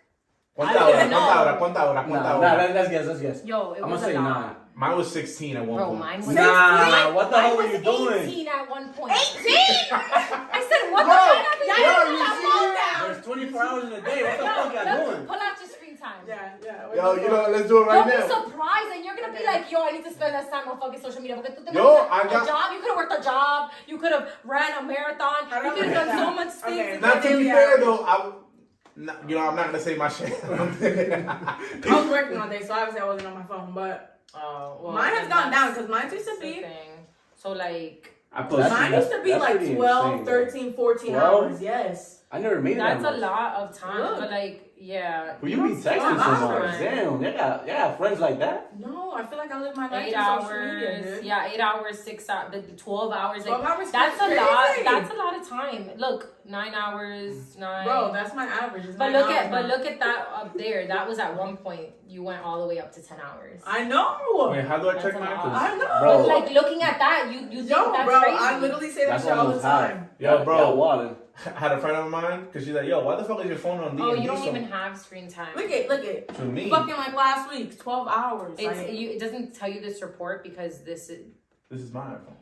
Cuánta I don't hora, even know. cuánta hora. Nah, let's guess, let's guess. yo, it I'm was gonna a say lot. 9. Mine was 16 at one Bro, point. mine was Nah, what the Mine hell were was you doing? 18 at one point. 18? I said, what Bro, the fuck? yo, Y'all you got see phone it? down. There's 24 hours in a day. What the fuck y'all doing? Pull out your screen time. Yeah. Yo, you know, let's do it right Don't be now. surprised and you're gonna be like, yo, I need to spend less time on fucking social media. Porque tú te Yo, metes I a got- job, you could have worked a job, you could have ran a marathon, you could have done so much things. Okay. in Not to your be day. fair though, you know, I'm not gonna say my shit. I was working all day, so obviously I wasn't on my phone, but Well, mine has and gone down that's because mine used to the be. thing. So like, I put Mine used to be that's like pretty 12, insane, bro. 13, 14 12? hours. Yes. I never made That's that a much. lot of time. Look. But like, yeah. But you be texting so hours. much. Damn, you got friends like that? No, I feel like I live my life 8 on social media, hours. dude. Yeah, 8 hours, 6 hours, 12 hours. 12 Like, hours that's a crazy. lot. That's a lot of time. Look, 9 hours, 9. Bro, that's my average. It's But 9 look at hours now. look at that up there. That was at one point you went all the way up to 10 hours. I know. Wait, how do I check That's a mine? lot. 'Cause- I know. Bro. But like looking at that, you think Yo, that's bro, crazy. I literally say that That's shit all the almost half. time. Yo, bro. Yeah, Wallen. I had a friend of mine because she's like, yo, why the fuck is your phone on D&D? Oh, you don't so- even have screen time. Look at. To me, Fucking like last week, 12 hours. It's Like, it doesn't tell you this report because this is my iPhone.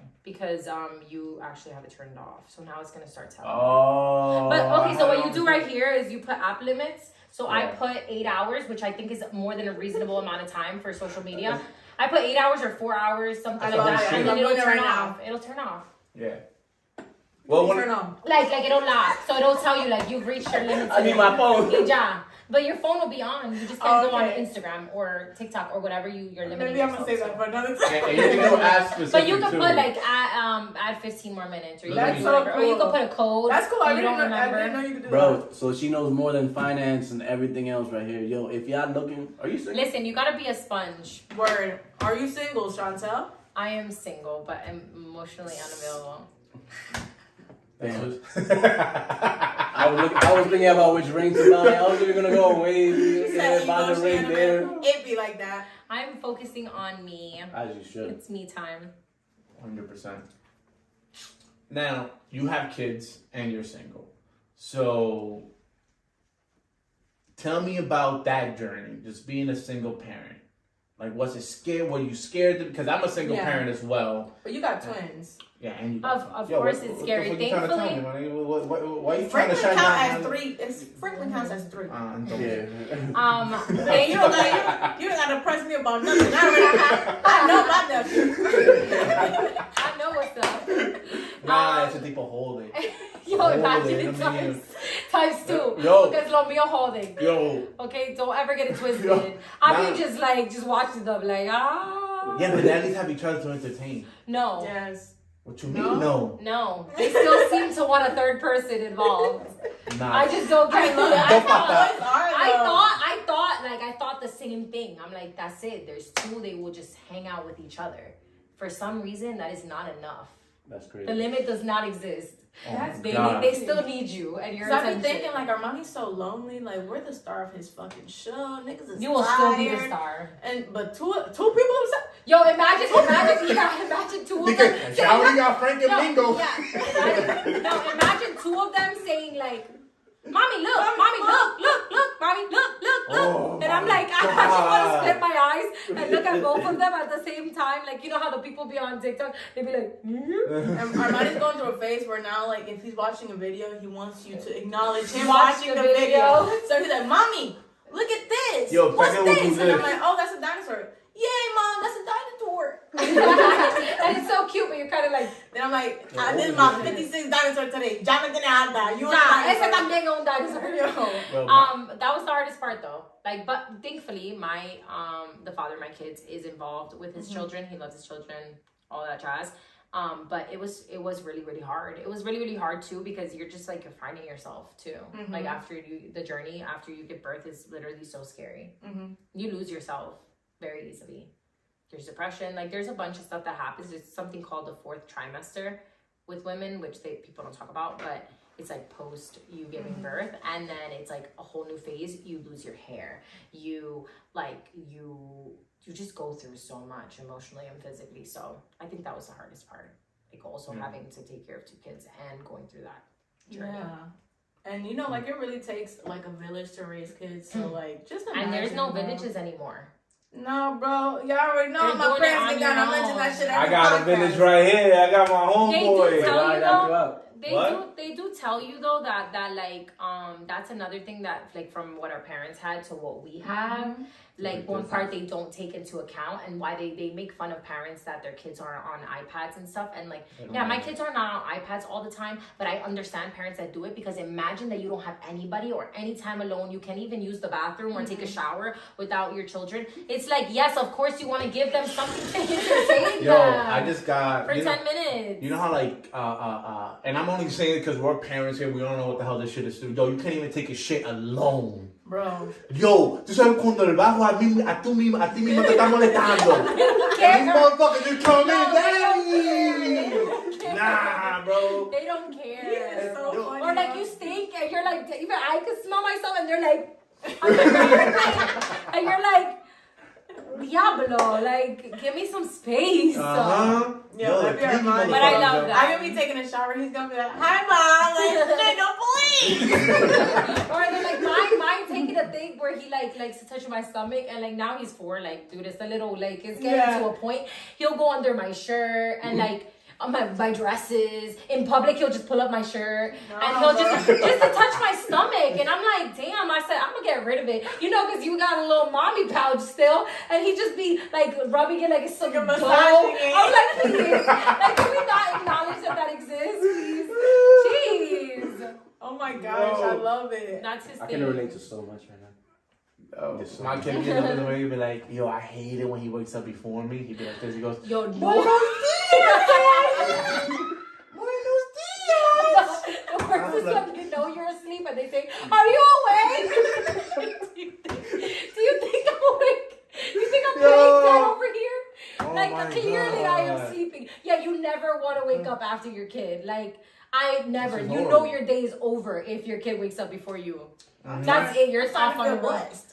you actually have it turned off. So now it's gonna start telling. Oh. But okay, I so what had you do right here is you put app limits. So I Yeah. put 8 hours, which I think is more than a reasonable amount of time for social media. I put 8 hours or 4 hours, something That's like what I'm that, saying. and then I'm it'll doing it turn right off. It'll turn off. Yeah. Well, when turn on. Like it'll lock, so it'll tell you like you've reached your limit. I need my phone. Yeah, but your phone will be on. You just can't go on Okay. Instagram or TikTok or whatever you're limiting. Maybe I'm gonna say yourself that to. for another and time. you can do app specific But you can too. put like add 15 more minutes, or you That's can do so whatever, or you can cool. put a code. That's cool. I You didn't don't know. I remember. didn't know you could do that. Bro, so she knows more than finance and everything else right here. Yo, if y'all looking, are you single? Listen, you gotta be a sponge. Word. Are you single, Chantel? I am single, but I'm emotionally unavailable. Damn. I was thinking about which ring to buy. I was even gonna go away You said and buy the ring emotionally there. unavailable. It be like that. I'm focusing on me. As you should. It's me time. 100%. Now, you have kids and you're single. So, tell me about that journey, just being a single parent. Like, was it scared? Were you scared? Because I'm a single Yeah. parent as well. But you got twins. Yeah, and you. Of course it's scary. What the fuck you trying to tell me, Thankfully- man? Why are you trying to Franklin shine count down? as 3. Franklin counts as 3. Don't- Yeah. Hey, you don't gotta press me about nothing. I know my nephew. I know what's up. Nah, it's a tipo holding. Yo, Holding, imagine it I mean, times 2. Yo. Because lo mío holding. Yo. Okay, don't ever get it twisted. Yo, I nah. mean, just watching them like, ah. Yeah, but they at least have each other to entertain. No. Yes. What you mean? No. No. They still seem to want a third person involved. Nah. I just don't get it. Boys are, I thought the same thing. I'm like, that's it. There's 2, they will just hang out with each other. For some reason, that is not enough. That's The crazy. limit does not exist. Oh my That's God. They still need you and your Cause I be attention. thinking like Armani's so lonely, like we're the star of his fucking show. Niggas is You will tired. still be the star. But two people upset. Yo, imagine 2 of them. Because I already got Frank and Bingo. Yeah. Imagine 2 of them saying like, "Mommy, look, mommy, look, mommy, look." Oh And I'm my like, I just want to God. split my eyes and look at both of them at the same time. Like, you know how the people be on TikTok? They be like, And Armani's going through a phase where now, like, if he's watching a video, he wants you to acknowledge him Watch watching the the video. video. So he's like, "Mommy, look at this. Yo, What's Becca will do this?" And I'm this. like, "Oh, that's a dinosaur." Yay, Mom, that's a dinosaur. and it's so cute, but you're kind of like, Then I'm like, "This is my 56 dinosaur today. Jonathan had that. You want ese a dinosaur?" también es un dinosaur. Yo. Bro, That was the hardest part though. Like, but thankfully, my the father of my kids is involved with his children. He loves his children, all that jazz. But it was really, really hard. It was really, really hard too because you're just like you're finding yourself too. Like after the journey after you give birth is literally so scary. You lose yourself very easily. There's depression. Like there's a bunch of stuff that happens. There's something called the 4th trimester with women, which people don't talk about, but it's like post you giving birth, and then it's like a whole new phase. You lose your hair. You just go through so much emotionally and physically. So I think that was the hardest part. Like also having to take care of 2 kids and going through that journey. Yeah. And you know, like it really takes like a village to raise kids. So like just imagine, And there's no bro. villages anymore. No, bro. Y'all already know They're my doing it parents on think your I mention own. that shit. I every got a podcast. village right here. I got my They do homeboy. tell I you got you though. up. They do tell you though that like that's another thing that like from what our parents had to what we have. Like one part they don't take into account and why they make fun of parents that their kids are on iPads and stuff. And like, yeah, my kids are not on iPads all the time, but I understand parents that do it because imagine that you don't have anybody or any time alone. You can't even use the bathroom or take a shower without your children. It's like, yes, of course you want to give them something to entertain Yo, them I just got for you 10 know, minutes. You know how like and I'm I'm only saying it because we're parents here. We don't know what the hell this shit is. Yo, you can't even take a shit alone. Bro. Yo, tú sabes cuando el bajo a ti mismo te está molestando. These motherfuckers just come in, daddy. Nah, bro. They don't care. Yeah, so funny. Or like you stink and you're like, even I could smell myself and they're like, and you're like, Diablo, like, give me some space. Uh-huh. Yeah, Yo, that'd be our sneaky mind. But I motherfuckers, love yo. that. I'm gonna be taking a shower. He's gonna be like, "Hi, mom." Like, no, please. Or then like mine taking a thing where he likes to touch my stomach and like now he's 4, like dude, it's a little like it's getting to a point. He'll go under my shirt and like on my dresses in public. He'll just pull up my shirt and he'll just to touch my stomach. And I'm like, damn. I said I'm gonna get rid of it, you know, because you got a little mommy pouch still. And he just be like rubbing it like it's some dough. massaging it. I'm like, please, like can we not acknowledge that exists, please? Jeez. Oh my gosh, I love it. That's his I thing. can relate to so much right now. Oh, Yes, my sir. kid be looking away, he'd be like, yo, I hate it when he wakes up before me. He'd be like this, he goes, Yo, no. Buenos dias! The worst is when you know you're asleep and they say, "Are you awake?" Do you think I'm awake? Do you think I'm playing dead over here? Oh Like my clearly I am God. sleeping. Yeah, you never want to wake up after your kid. Like I never. This is You know horrible. your day is over if your kid wakes up before you. Mhm. That's it. You're I'm starting off to on the feel run. blessed.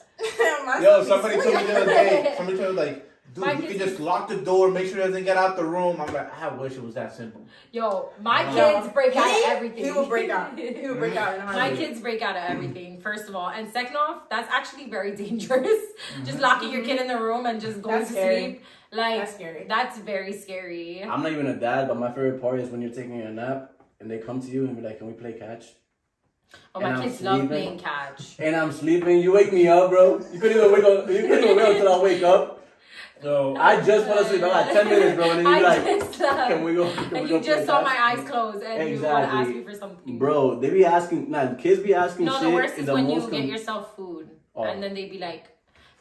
Yo, somebody told me the other day, somebody told me like, dude, My you kids can just lock the door, make sure he doesn't get out the room. I'm like, I wish it was that simple. Yo, my No. kids break out of everything. He will break out. He will break out in a My heartbeat. kids break out of everything, first of all. And second off, that's actually very dangerous. Just locking your kid in the room and just going That's to scary. sleep. Like, That's scary. That's very scary. I'm not even a dad, but my favorite part is when you're taking a nap and they come to you and be like, "Can we play catch?" Oh, And my I'm kids love sleeping. playing catch. And I'm sleeping. You wake me up, bro. You couldn't even wake up. You couldn't even wait until I wake up. So I just fell asleep. I got 10 minutes, bro. And then you I like, just slept. "Can we go?" Can And we you go just play saw catch? my eyes closed and you want to ask me for something. Bro, they be asking. Nah, kids be asking No, shit. the worst in is the when you most get yourself food. Oh. And then they be like,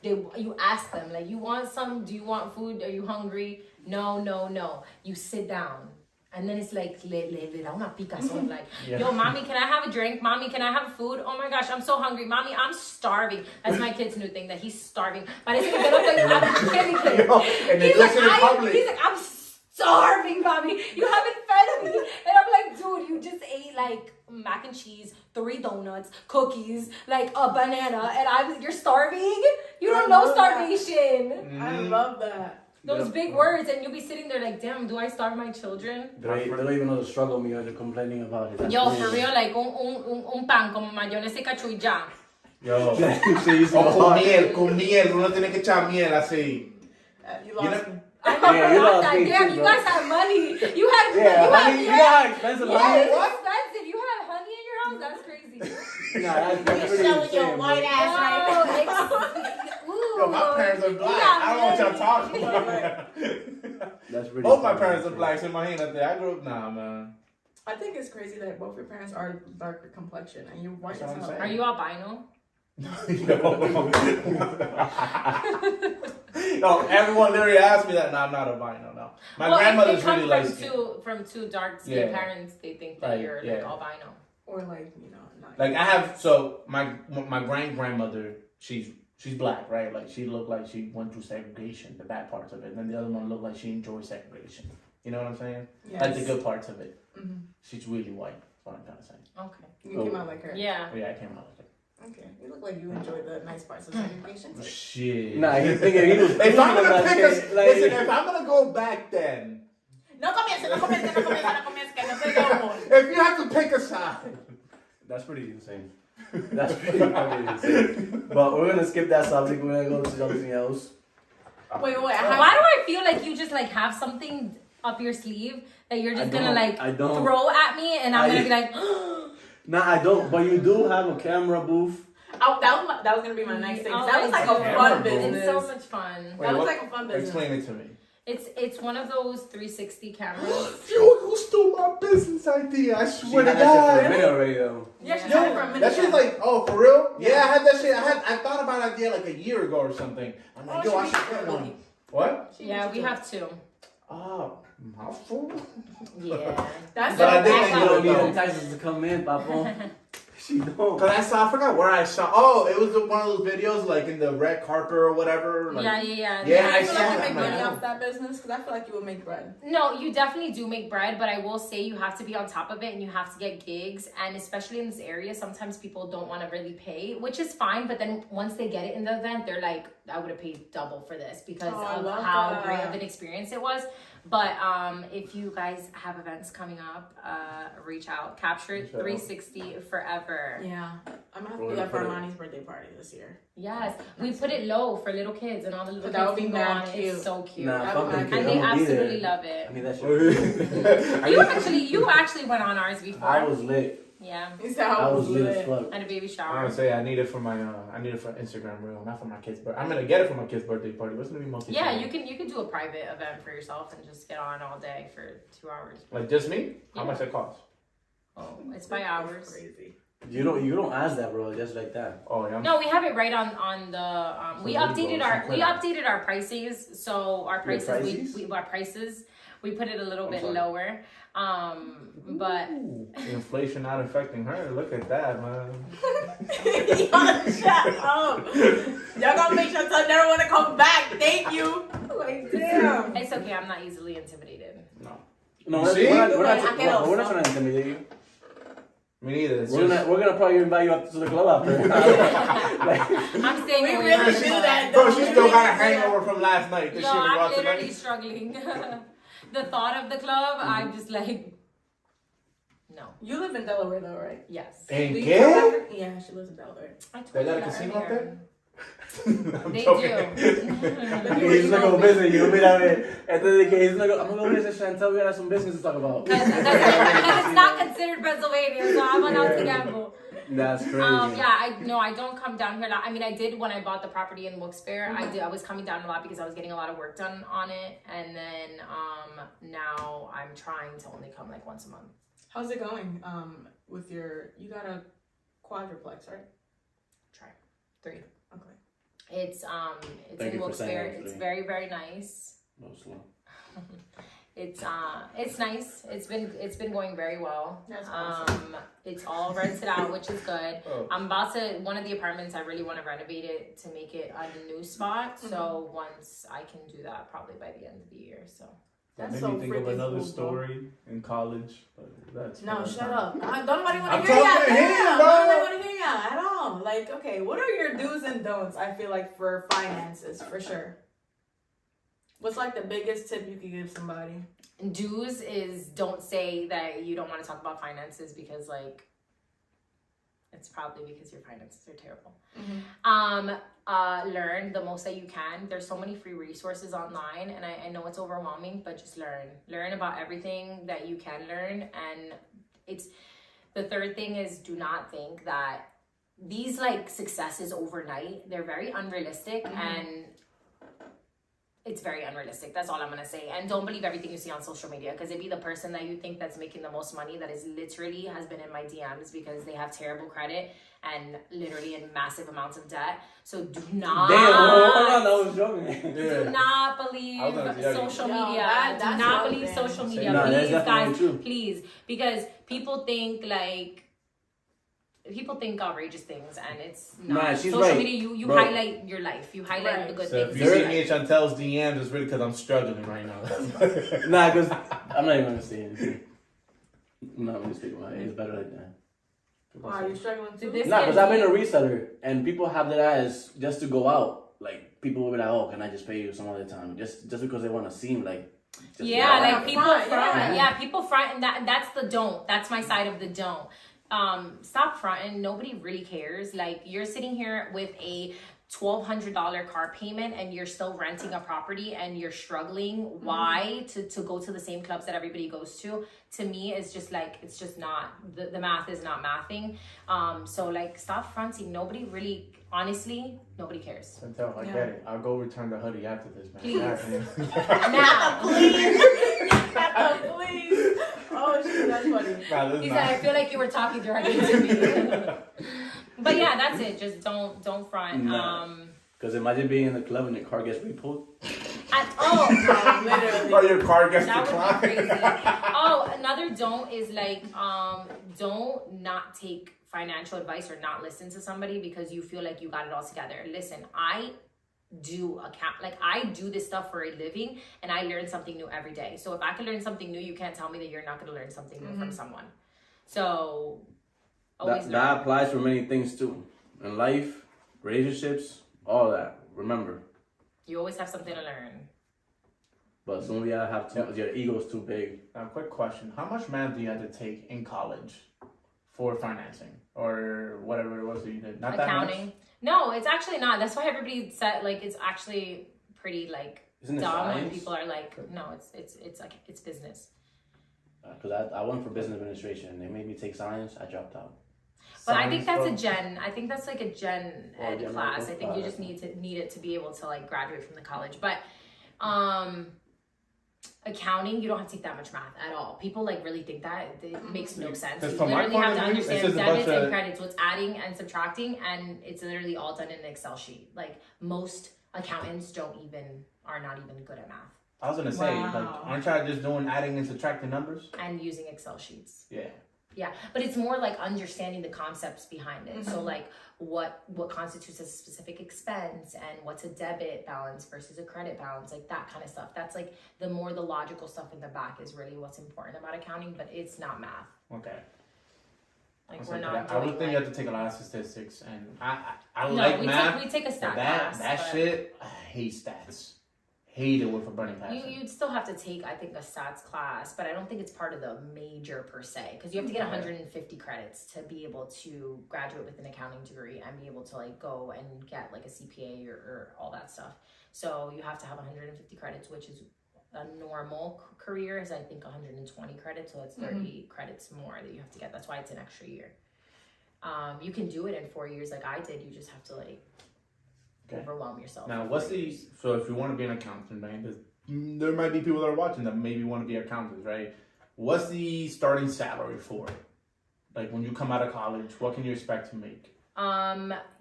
you ask them, like, you want some? Do you want food? Are you hungry? No, no, no. You sit down. And then it's like, le da una picazón. Like, yo, mommy, can I have a drink? Mommy, can I have food? Oh my gosh, I'm so hungry. Mommy, I'm starving. That's my kid's new thing, that he's starving. Parece que yo lo estoy haciendo. Yo, and they He's like, listen in public. he's like, I'm starving, mommy. You haven't fed me. And I'm like, dude, you just ate like mac and cheese, 3 donuts, cookies, like a banana, and you're starving? You don't know love that. starvation. I love that. Those big words, and you'll be sitting there like, damn, do I starve my children? They don't even know the struggle me or they're complaining about it. That's Yo, crazy. for real, like un pan con mayonesa y cachu y ya. Yo. Shit used to O go con hard. miel, uno tiene que echar miel así. You lost know- me. I know, Yeah, you not lost that. me Damn, too, you bro. guys had money. You had, Yeah, you honey, you know how expensive yeah, honey it's is? expensive. You had honey in your house? That's crazy. Nah, that's You're pretty showing insane, your bro. white ass right now. Ooh, Yo, my parents are you black. got I don't know what y'all money. talking about. That's pretty Both my insane. parents are black, so my hand up there. I grew up, nah, man. I think it's crazy that both your parents are darker complexion and you're white That's as what I'm hell. Are you albino? No, everyone literally asked me that. No, I'm not albino. No, my grandmother's if they come really light from two dark skinned Yeah. parents, they think that Right, you're like yeah. albino. Or like, you know, not. Like I have, so my grandmother, she's black, right? Like she looked like she went through segregation, the bad parts of it, and then the other one looked like she enjoyed segregation. You know what I'm saying? Yes. Like the good parts of it. Mhm. She's really white. That's what I'm trying to say. Okay. You came out like her. Yeah. Oh yeah, I came out like Okay. You look like you enjoy the nice parts of segregation. that. Shit. Nah, he's thinking he was. If I'm gonna like, pick a, like, listen, if I'm gonna go back then, No comience, no comience, no comience, que no soy yo. if you have to pick a side, That's pretty insane. That's pretty fucking insane. But we're gonna skip that subject. We're gonna go to something else. Wait. Why do I feel like you just like have something up your sleeve that you're just gonna like I don't. throw at me and I'm gonna be like, Nah, I don't. But you do have a camera booth. Oh, that was gonna be my next thing. Oh, That was like a camera fun booth. business. it's so much fun. That was like a fun business. Explain it to me. It's one of those 360 cameras. Yo, who stole my business idea? I She swear to had that shit for a God. minute already, though. Yeah, she Yeah. had it for a minute. That shit's yeah. like, oh, for real? Yeah, I had that shit. I thought about an idea like a year ago or something. I'm like, Oh, yo, I she should needs get to one. What? She Yeah, needs we to. have two. Mouthful? Yeah. That's But I it. think You they don't need know. Untitled to come in, Papo. She don't. Cause I forgot where I saw. Oh, it was one of those videos like in the red carpet or whatever. Like, Yeah. Yeah, I I feel saw like you that. make money Man. off that business because I feel like you would make bread. No, you definitely do make bread, but I will say you have to be on top of it and you have to get gigs. And especially in this area, sometimes people don't want to really pay, which is fine. But then once they get it in the event, they're like, I would have paid double for this because of how great of an experience it was. But if you guys have events coming up, reach out. Capture It 360 forever. Yeah. I'm gonna have to do that for Armani's birthday party this year. Yes, we put it low for little kids and all the little But that kids would be can go mad on it. cute. It's so cute. Nah, fuck them kids. And they I'ma be there. absolutely love it. I need that shit. You actually went on ours before. I was lit. Yeah. I was lit as fuck. At a baby I'm shower. gonna say I need it for my Instagram reel, not for my kid's birthday. I'm gonna get it for my kid's birthday party. What's gonna be mostly? Yeah, for me? you can do a private event for yourself and just get on all day for 2 hours. Like just me? How Yeah. much it cost? Oh, it's by hours. Crazy. You don't ask that, bro. Just like that. Oh yeah. No, we have it right on the. So We there you updated go, our some we credit. updated our prices. So our Your prices prices? our prices we put it a little I'm bit sorry. lower. But Ooh, inflation not affecting her. Look at that, man. Y'all shut up. Y'all gonna make sure I never want to come back. Thank you. Like, damn. it's okay. I'm not easily intimidated. No. No, You see? we're not Asqueroso. trying to intimidate you. Me neither. It's We're just, gonna probably invite you up to the club after. I'm staying We away really from do the that, club. bro, she still got a hangover from last night. This Yo, shit we I'm watched literally tonight. struggling. The thought of the club, I'm just like, no. You live in Delaware though, right? Yes. And Do you gay? come after- Yeah, she lives in Delaware. I told They you got a that casino up earlier. I'm They joking. do. He's gonna go visit you. Mira, and then he's gonna go. I'm gonna go visit Chantel. We got some business to talk about. Because it's not considered Pennsylvania, so I'm allowed to gamble. That's crazy. I don't come down here a lot. I mean, I did when I bought the property in Wilkes-Barre. I was coming down a lot because I was getting a lot of work done on it, and then now I'm trying to only come like once a month. How's it going? With you got a quadruplex, right? Try 3. Okay. It's Thank in you for saying Wilkes-Barre. all It's 3. very, very nice. No slow. It's nice. It's been going very well. That's awesome. It's all rented out, which is good. Oh. I'm about to one of the apartments. I really want to renovate it to make it a new spot. So once I can do that, probably by the end of the year. So That That's made so me think of freaking another cool, bro. story in college. But that's No, for shut that up. time. Don't nobody want I'm to hear ya. talking to him, Damn, bro. nobody want to hear ya at all. Like, okay, what are your do's and don'ts? I feel like for finances, for sure. What's like the biggest tip you could give somebody? dues is don't say that you don't want to talk about finances because like it's probably because your finances are terrible. Learn the most that you can. There's so many free resources online, and I know it's overwhelming, but just learn about everything that you can learn. And it's the third thing is do not think that these like successes overnight. They're very unrealistic and it's very unrealistic. That's all I'm gonna say. And don't believe everything you see on social media, because it be the person that you think that's making the most money that is literally has been in my DMs because they have terrible credit and literally in massive amounts of debt. So do not Damn, I was joking. do not believe I was gonna tell you. social No, media. that's Do not what believe I'm saying. social media. No, that's Please, definitely guys, true. please. Because people think outrageous things, and it's not. Nah, she's social right, media, you bro. highlight your life. You highlight Right. the good So if things. you There- see me in Chantel's DMs, it's really because I'm struggling right now. Nah, because I'm not even gonna say anything. I'm not gonna speak about it. It's better like that. Wow, you're struggling too? This- Nah, because I've been a reseller, and people have that as just to go out. Like people will be like, "Oh, can I just pay you some other time?" Just because they want to seem like. Just Yeah, go out. like people front, front. yeah. Yeah, people front, and that's the don't. That's my side of the don't. Stop fronting. Nobody really cares. Like you're sitting here with a $1,200 car payment and you're still renting a property and you're struggling. Why to go to the same clubs that everybody goes to? To me, it's just like it's just not the math is not mathing. So like stop fronting. Nobody really, honestly, nobody cares. Chantel, I Yeah. get it. I'll go return the hoodie after this, man. Please. Nah, Please. Oh shit, that's funny. this He not- said, I feel like you were talking directly to me. But yeah, that's it. Just don't front. Nah. Because imagine being in the club and your car gets repulled. No, literally. Or your car gets That would declined. be crazy. Oh, another don't is like, don't not take financial advice or not listen to somebody because you feel like you got it all together. Listen, I do this stuff for a living and I learn something new every day. So if I can learn something new, you can't tell me that you're not going to learn something new from someone. So always that applies for many things too. In life, relationships, all that. Remember. you always have something to learn. But some of y'all have too, your ego's too big. Now, quick question. How much math do you have to take in college for financing? Or whatever it was that you did? Not Accounting. that much? No, it's actually not. That's why everybody said like it's actually pretty like Isn't it dumb when science? people are like, no, it's like it's business. Because I went for business administration. They made me take science. I dropped out. But I think that's Science, I think that's like a gen ed gen class. ed I think you class. just need it to be able to like graduate from the college. But accounting, you don't have to take that much math at all. People like really think that it makes no sense. You Because from my literally point have to of view, it's understand just a bunch debits and of- credits, what's adding and subtracting, and it's literally all done in an Excel sheet. Like most accountants are not even good at math I was gonna say, Wow. like, aren't y'all just doing adding and subtracting numbers? and using Excel sheets. Yeah. Yeah, but it's more like understanding the concepts behind it. So like what constitutes a specific expense and what's a debit balance versus a credit balance, like that kind of stuff. That's like the logical stuff in the back is really what's important about accounting, but it's not math. Okay. Like I we're was not like, I would doing think you like, have to take a lot of statistics, and I no, like we math. take a but stat that class. but shit, I hate stats. Hate it with a burning passion. you'd still have to take, I think, a stats class, but I don't think it's part of the major per se, because you have to get 150 credits to be able to graduate with an accounting degree and be able to like go and get like a CPA or all that stuff. So you have to have 150 credits, which is a normal career is I think 120 credits, so that's 30 credits more that you have to get. That's why it's an extra year. You can do it in 4 years like I did. You just have to like overwhelm yourself. Now, so if you want to be an accountant, right? There might be people that are watching that maybe want to be accountants, right? What's the starting salary for it? Like when you come out of college, what can you expect to make?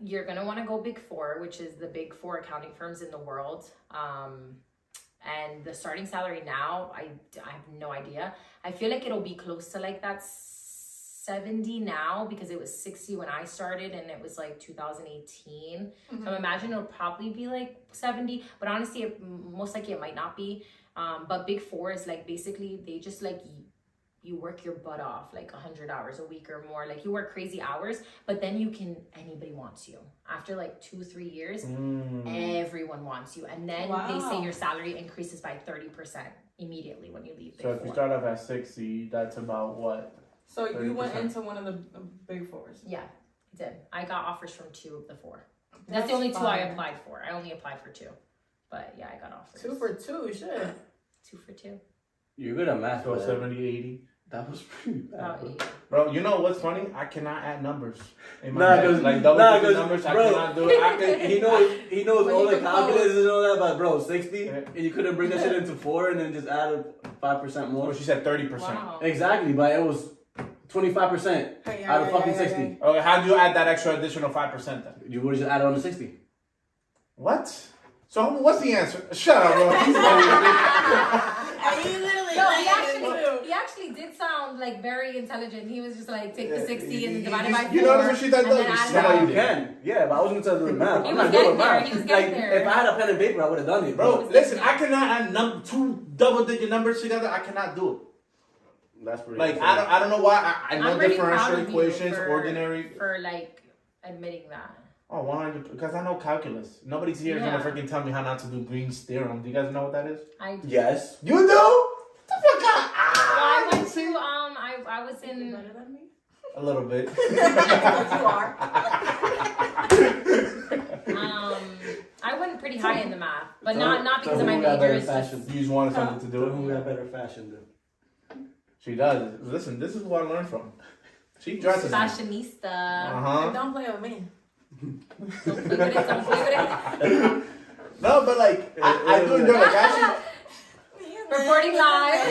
You're gonna want to go Big Four, which is the big 4 accounting firms in the world. And the starting salary now, I have no idea. I feel like it'll be close to like that 70 now because it was 60 when I started and it was like 2018. So I'm imagining it'll probably be like 70, but honestly, most likely it might not be. But Big Four is like basically they just like you work your butt off like 100 hours a week or more. Like you work crazy hours, but then anybody wants you. After like 2-3 years, everyone wants you. And then they say your salary increases by 30% immediately when you leave Big So Four. if you start off at 60, that's about what? So you went 30%. into one of the Big Fours. Yeah, I did. I got offers from 2 of the 4. That's the only 2 I fire. applied for. I only applied for 2. But yeah, I got offers. 2 for 2, shit. 2 for 2. You're good at math. So but 70, 80. That was pretty bad. About 80. Bro, you know what's funny? I cannot add numbers. In my Nah, head. 'cause- like double nah, digit 'cause, numbers, I bro, cannot do it. He knows But all you the can calculators and all that, but bro, 60, Yeah. and you couldn't bring that shit into 4 and then just add 5% more. Oh, she said 30%. Wow. Exactly, but it was 25% out of fucking 60. Okay, how do you add that extra additional 5% then? You would have just added on the 60. What? So what's the answer? Shut up, bro. And you literally No, like he actually did sound like very intelligent. He was just like, take the 60 and divide it by 4. You notice what she does, and then though? add it Yeah, up. you You can. Yeah, but I wasn't trying to do the math. He I'm was not good with getting there, math. he was Like, getting there. if I had a pen and paper, I would have done it. Bro, listen, I cannot add 2 double-digit numbers together. I cannot do it. That's pretty Like, insane. I don't know why. I know I'm really proud differential of you equations, for- ordinary. For like admitting that. Oh, 100, because I know calculus. Nobody's here is Yeah. gonna freaking tell me how not to do Green's theorem. Do you guys know what that is? I do. Yes. You do? What the fuck? I went to I was you in better than me. A little bit. Because you are. I went pretty high in the math, but So- not because so of my who got major. better It's just, fashion? You just wanted something to do Who it. got better fashion, dude? She does. Listen, this is what I learned from. She dresses. fashionista. Uh-huh. Don't play with me. Don't play with it. Don't play with it. No, but like, I do enjoy, like, actually. Reporting live.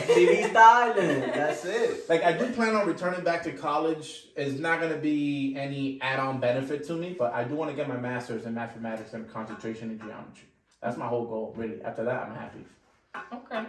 TV styling. That's it. Like, I do plan on returning back to college. It's not going to be any add-on benefit to me, but I do want to get my master's in mathematics and concentration in geometry. That's my whole goal, really. After that, I'm happy. Okay,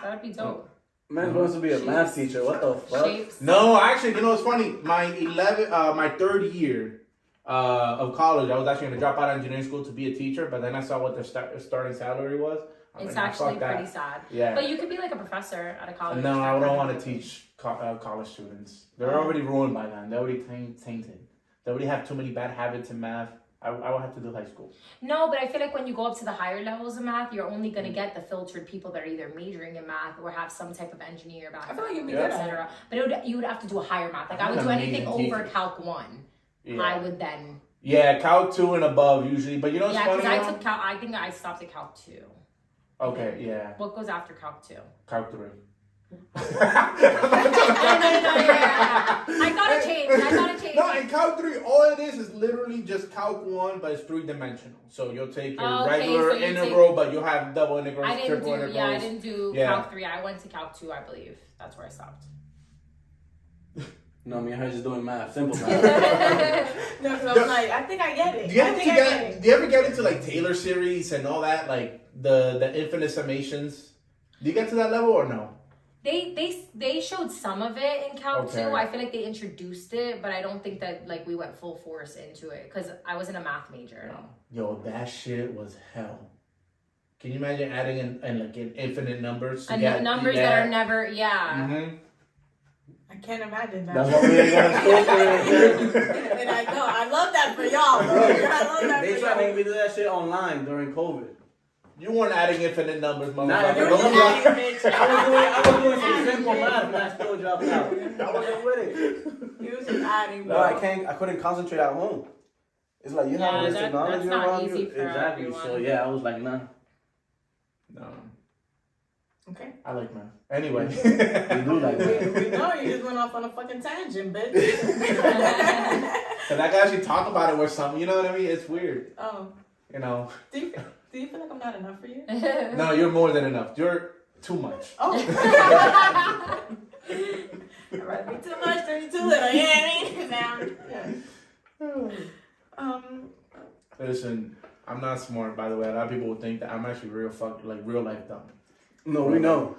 that would be dope. Man wants to be a math teacher. What the fuck? Shapes. No, actually, you know what's funny? My third year of college, I was actually going to drop out of engineering school to be a teacher, but then I saw what the starting salary was. It's actually pretty sad. Yeah. But you could be like a professor at a college. No, I don't want to teach college students. They're already ruined by then. They're already tainted. They already have too many bad habits in math. I would have to do high school. No, but I feel like when you go up to the higher levels of math, you're only going to get the filtered people that are either majoring in math or have some type of engineer background. I feel like you'd be good at it. But you would have to do a higher math. Like I would do anything over Calc 1. Yeah. I would then. Yeah, Calc 2 and above usually. But you know what's funny? Yeah, because I took Calc. I think I stopped at Calc 2. Okay, yeah. What goes after Calc 2? Calc 3. No, I gotta change. No, in Calc 3, all it is literally just Calc 1, but it's 3-dimensional. So you'll take your regular integral, but you'll have double integrals, triple integrals. I didn't do Calc 3. I went to Calc 2, I believe. That's where I stopped. No, me and her just doing math, simple math. No, because I'm like, I think I get it. Do you ever get into like Taylor series and all that, like the infinite summations? Do you get to that level or no? They showed some of it in Calc 2. Okay. I feel like they introduced it, but I don't think that like we went full force into it because I wasn't a math major. No. Yo, that shit was hell. Can you imagine adding in like infinite numbers? Numbers that are never, Mm-hmm. I can't imagine that. That's what we ain't going to school for. And I know. I love that for y'all, bro. I love that They for tried to y'all. make me do that shit online during COVID. You weren't adding infinite numbers, Nah, motherfucker. You're Don't lying, bitch. I was doing some simple math and I still dropped out. I wasn't with it. You was just adding, No, bro. I couldn't concentrate at home. It's like you have this technology that's not around easy you. for Exactly. everyone. So yeah, I was like, nah. No. Okay. I like math. Anyway. You do like that. We know you just went off on a fucking tangent, bitch. Cause I can actually talk about it with something, you know what I mean? It's weird. Oh. You know. Do you feel like I'm not enough for you? No, you're more than enough. You're too much. Oh. I'd rather be too much than be too little. You know what I mean? Now, Listen, I'm not smart, by the way. A lot of people will think that I'm actually real life dumb. No, we know.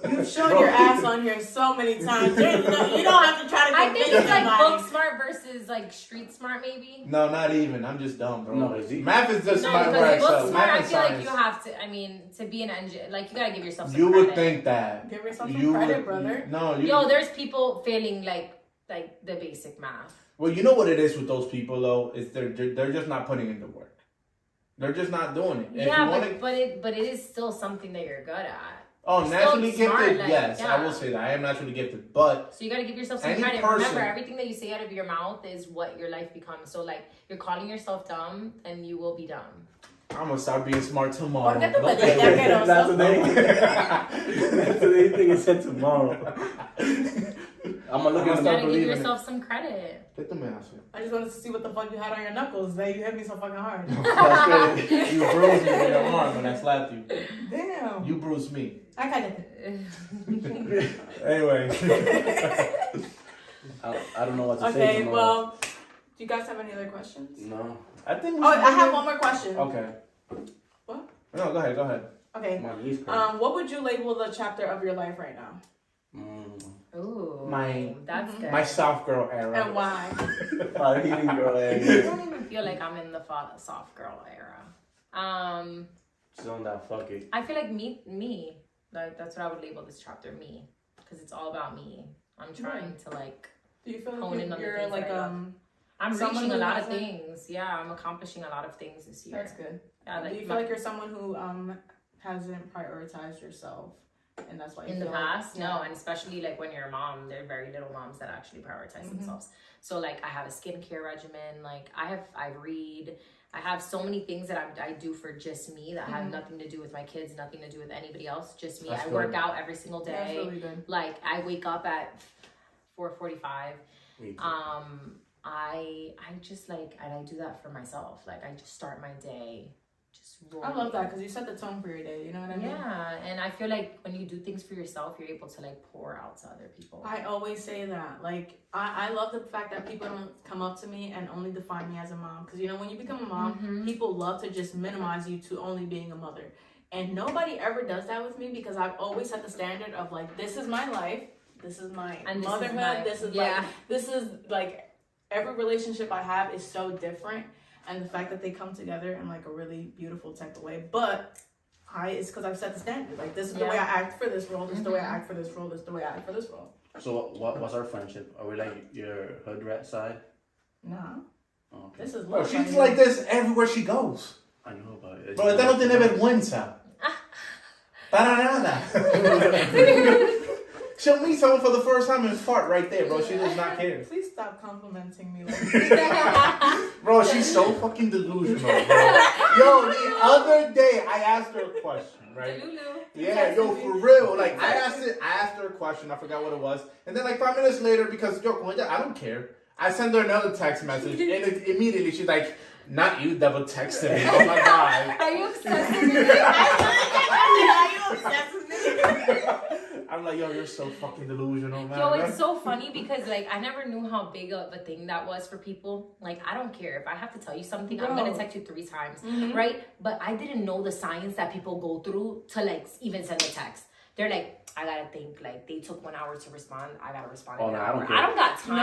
you've shown your ass on here so many times. You don't have to try to I convince think it's like somebody. book smart versus like street smart, maybe. No, not even. I'm just dumb, bro. No, is he? Math is just No, my where I because book excel. smart, Math I and feel like science. you have to. I mean, to be an engineer, like you gotta give yourself some You credit. would think that. Give yourself some credit, brother. No, you. Yo, there's people failing like the basic math. Well, you know what it is with those people though? Is they're just not putting in the work. They're just not doing it. If Yeah, you wanna, but it is still something that you're good at. Oh, You're naturally still gifted? smart, like, Yes, I yeah. will say that. I am naturally gifted. But So you gotta give yourself some Any credit. person- Remember, everything that you say out of your mouth is what your life becomes. So like, you're calling yourself dumb, and you will be dumb. I'm going to start being smart tomorrow. Porque tú me Don't digas play que with no me. That's sos- what they think it said tomorrow. I'm gonna look and You start gotta give believing it. yourself some credit. ¿Qué tú me haces? I just wanted to see what the fuck you had on your knuckles. That you hit me so fucking hard. That's crazy. You bruised me with your arm when I slapped you. Damn. You bruised me. I kind of. Anyway. I don't know what to say Okay, tomorrow. well, do you guys have any other questions? No. I think we Oh, should I have do- one more question. Okay. What? No, go ahead. Okay. My knees crazy. What would you label the chapter of your life right now? Ooh, My- that's good. My soft girl era. And why? Healing girl. I don't even feel like I'm in the soft girl era. She's on that fuck it. I feel like me. Like that's what I would label this chapter, me, because it's all about me. I'm trying to like. Do you feel Hone in like on the you're things like that I love. I'm Someone reaching a who lot of hasn't- things. Yeah, I'm accomplishing a lot of things this year. That's good. Yeah, Do you feel like you're someone who hasn't prioritized yourself, and that's why you in the feel past? like, No, and especially like when you're a mom, there are very little moms that actually prioritize themselves. So like I have a skincare regimen. Like I read. I have so many things that I do for just me that have nothing to do with my kids, nothing to do with anybody else. Just me. That's I work good. out every single day. That's really good. Like I wake up at 4:45. Me too. I just like, and I do that for myself. Like I just start my day just roll. I love that because you set the tone for your day. You know what I mean? Yeah, and I feel like when you do things for yourself, you're able to like pour out to other people. I always say that. Like, I love the fact that people don't come up to me and only define me as a mom. Because, you know, when you become a mom, people love to just minimize you to only being a mother. And nobody ever does that with me because I've always set the standard of, like, this is my life. This is my motherhood. This is like, every relationship I have is so different. And the fact that they come together in, like, a really beautiful type of way. But it's because I've set the standard. Like, this is the way I act for this role. This is the way I act for this role. This is the way I act for this role. So what's our friendship? Are we like your hood rat side? Nah. Oh, okay. This is Bro, she's like this everywhere she goes. I know, but... Bro, esta no tiene vergüenza. Para nada. She'll meet someone for the first time and fart right there, bro. She does not care. Please stop complimenting me. Bro, she's so fucking delusional, bro. Yo, the other day I asked her a question, right? Yeah, yo, for real. Like I asked her a question. I forgot what it was, and then like 5 minutes later, because yo, I don't care. I send her another text message, and immediately she's like, "Not you, double texted me." Oh my god. Are you obsessed with me? Are you obsessed with me? I'm like, yo, you're so fucking delusional, man. Yo, it's so funny because like I never knew how big of a thing that was for people. Like I don't care if I have to tell you something, I'm gonna text you 3 times, right? But I didn't know the science that people go through to like even send a text. They're like, I gotta think. Like they took 1 hour to respond. I gotta respond in an hour. I don't got time for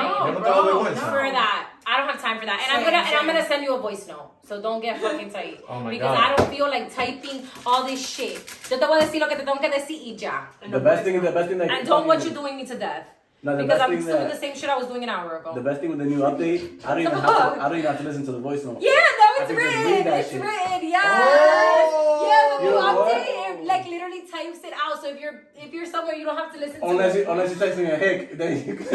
that. I don't have time for that. And I'm gonna send you a voice note. So don't get fucking tight. Oh my because God. I don't feel like typing all this shit. Yo te voy a decir lo que te tengo que decir y ya. The best thing that... And don't want you doing me to death. No, because I'm still doing the same shit I was doing an hour ago. The best thing with the new update, I don't even have to listen to the voice note. Yeah, that was written. It's written. Yes. Oh, yeah, the new what? update like literally types it out. So if you're somewhere, you don't have to listen to unless it. Unless you're texting a hick, then you can.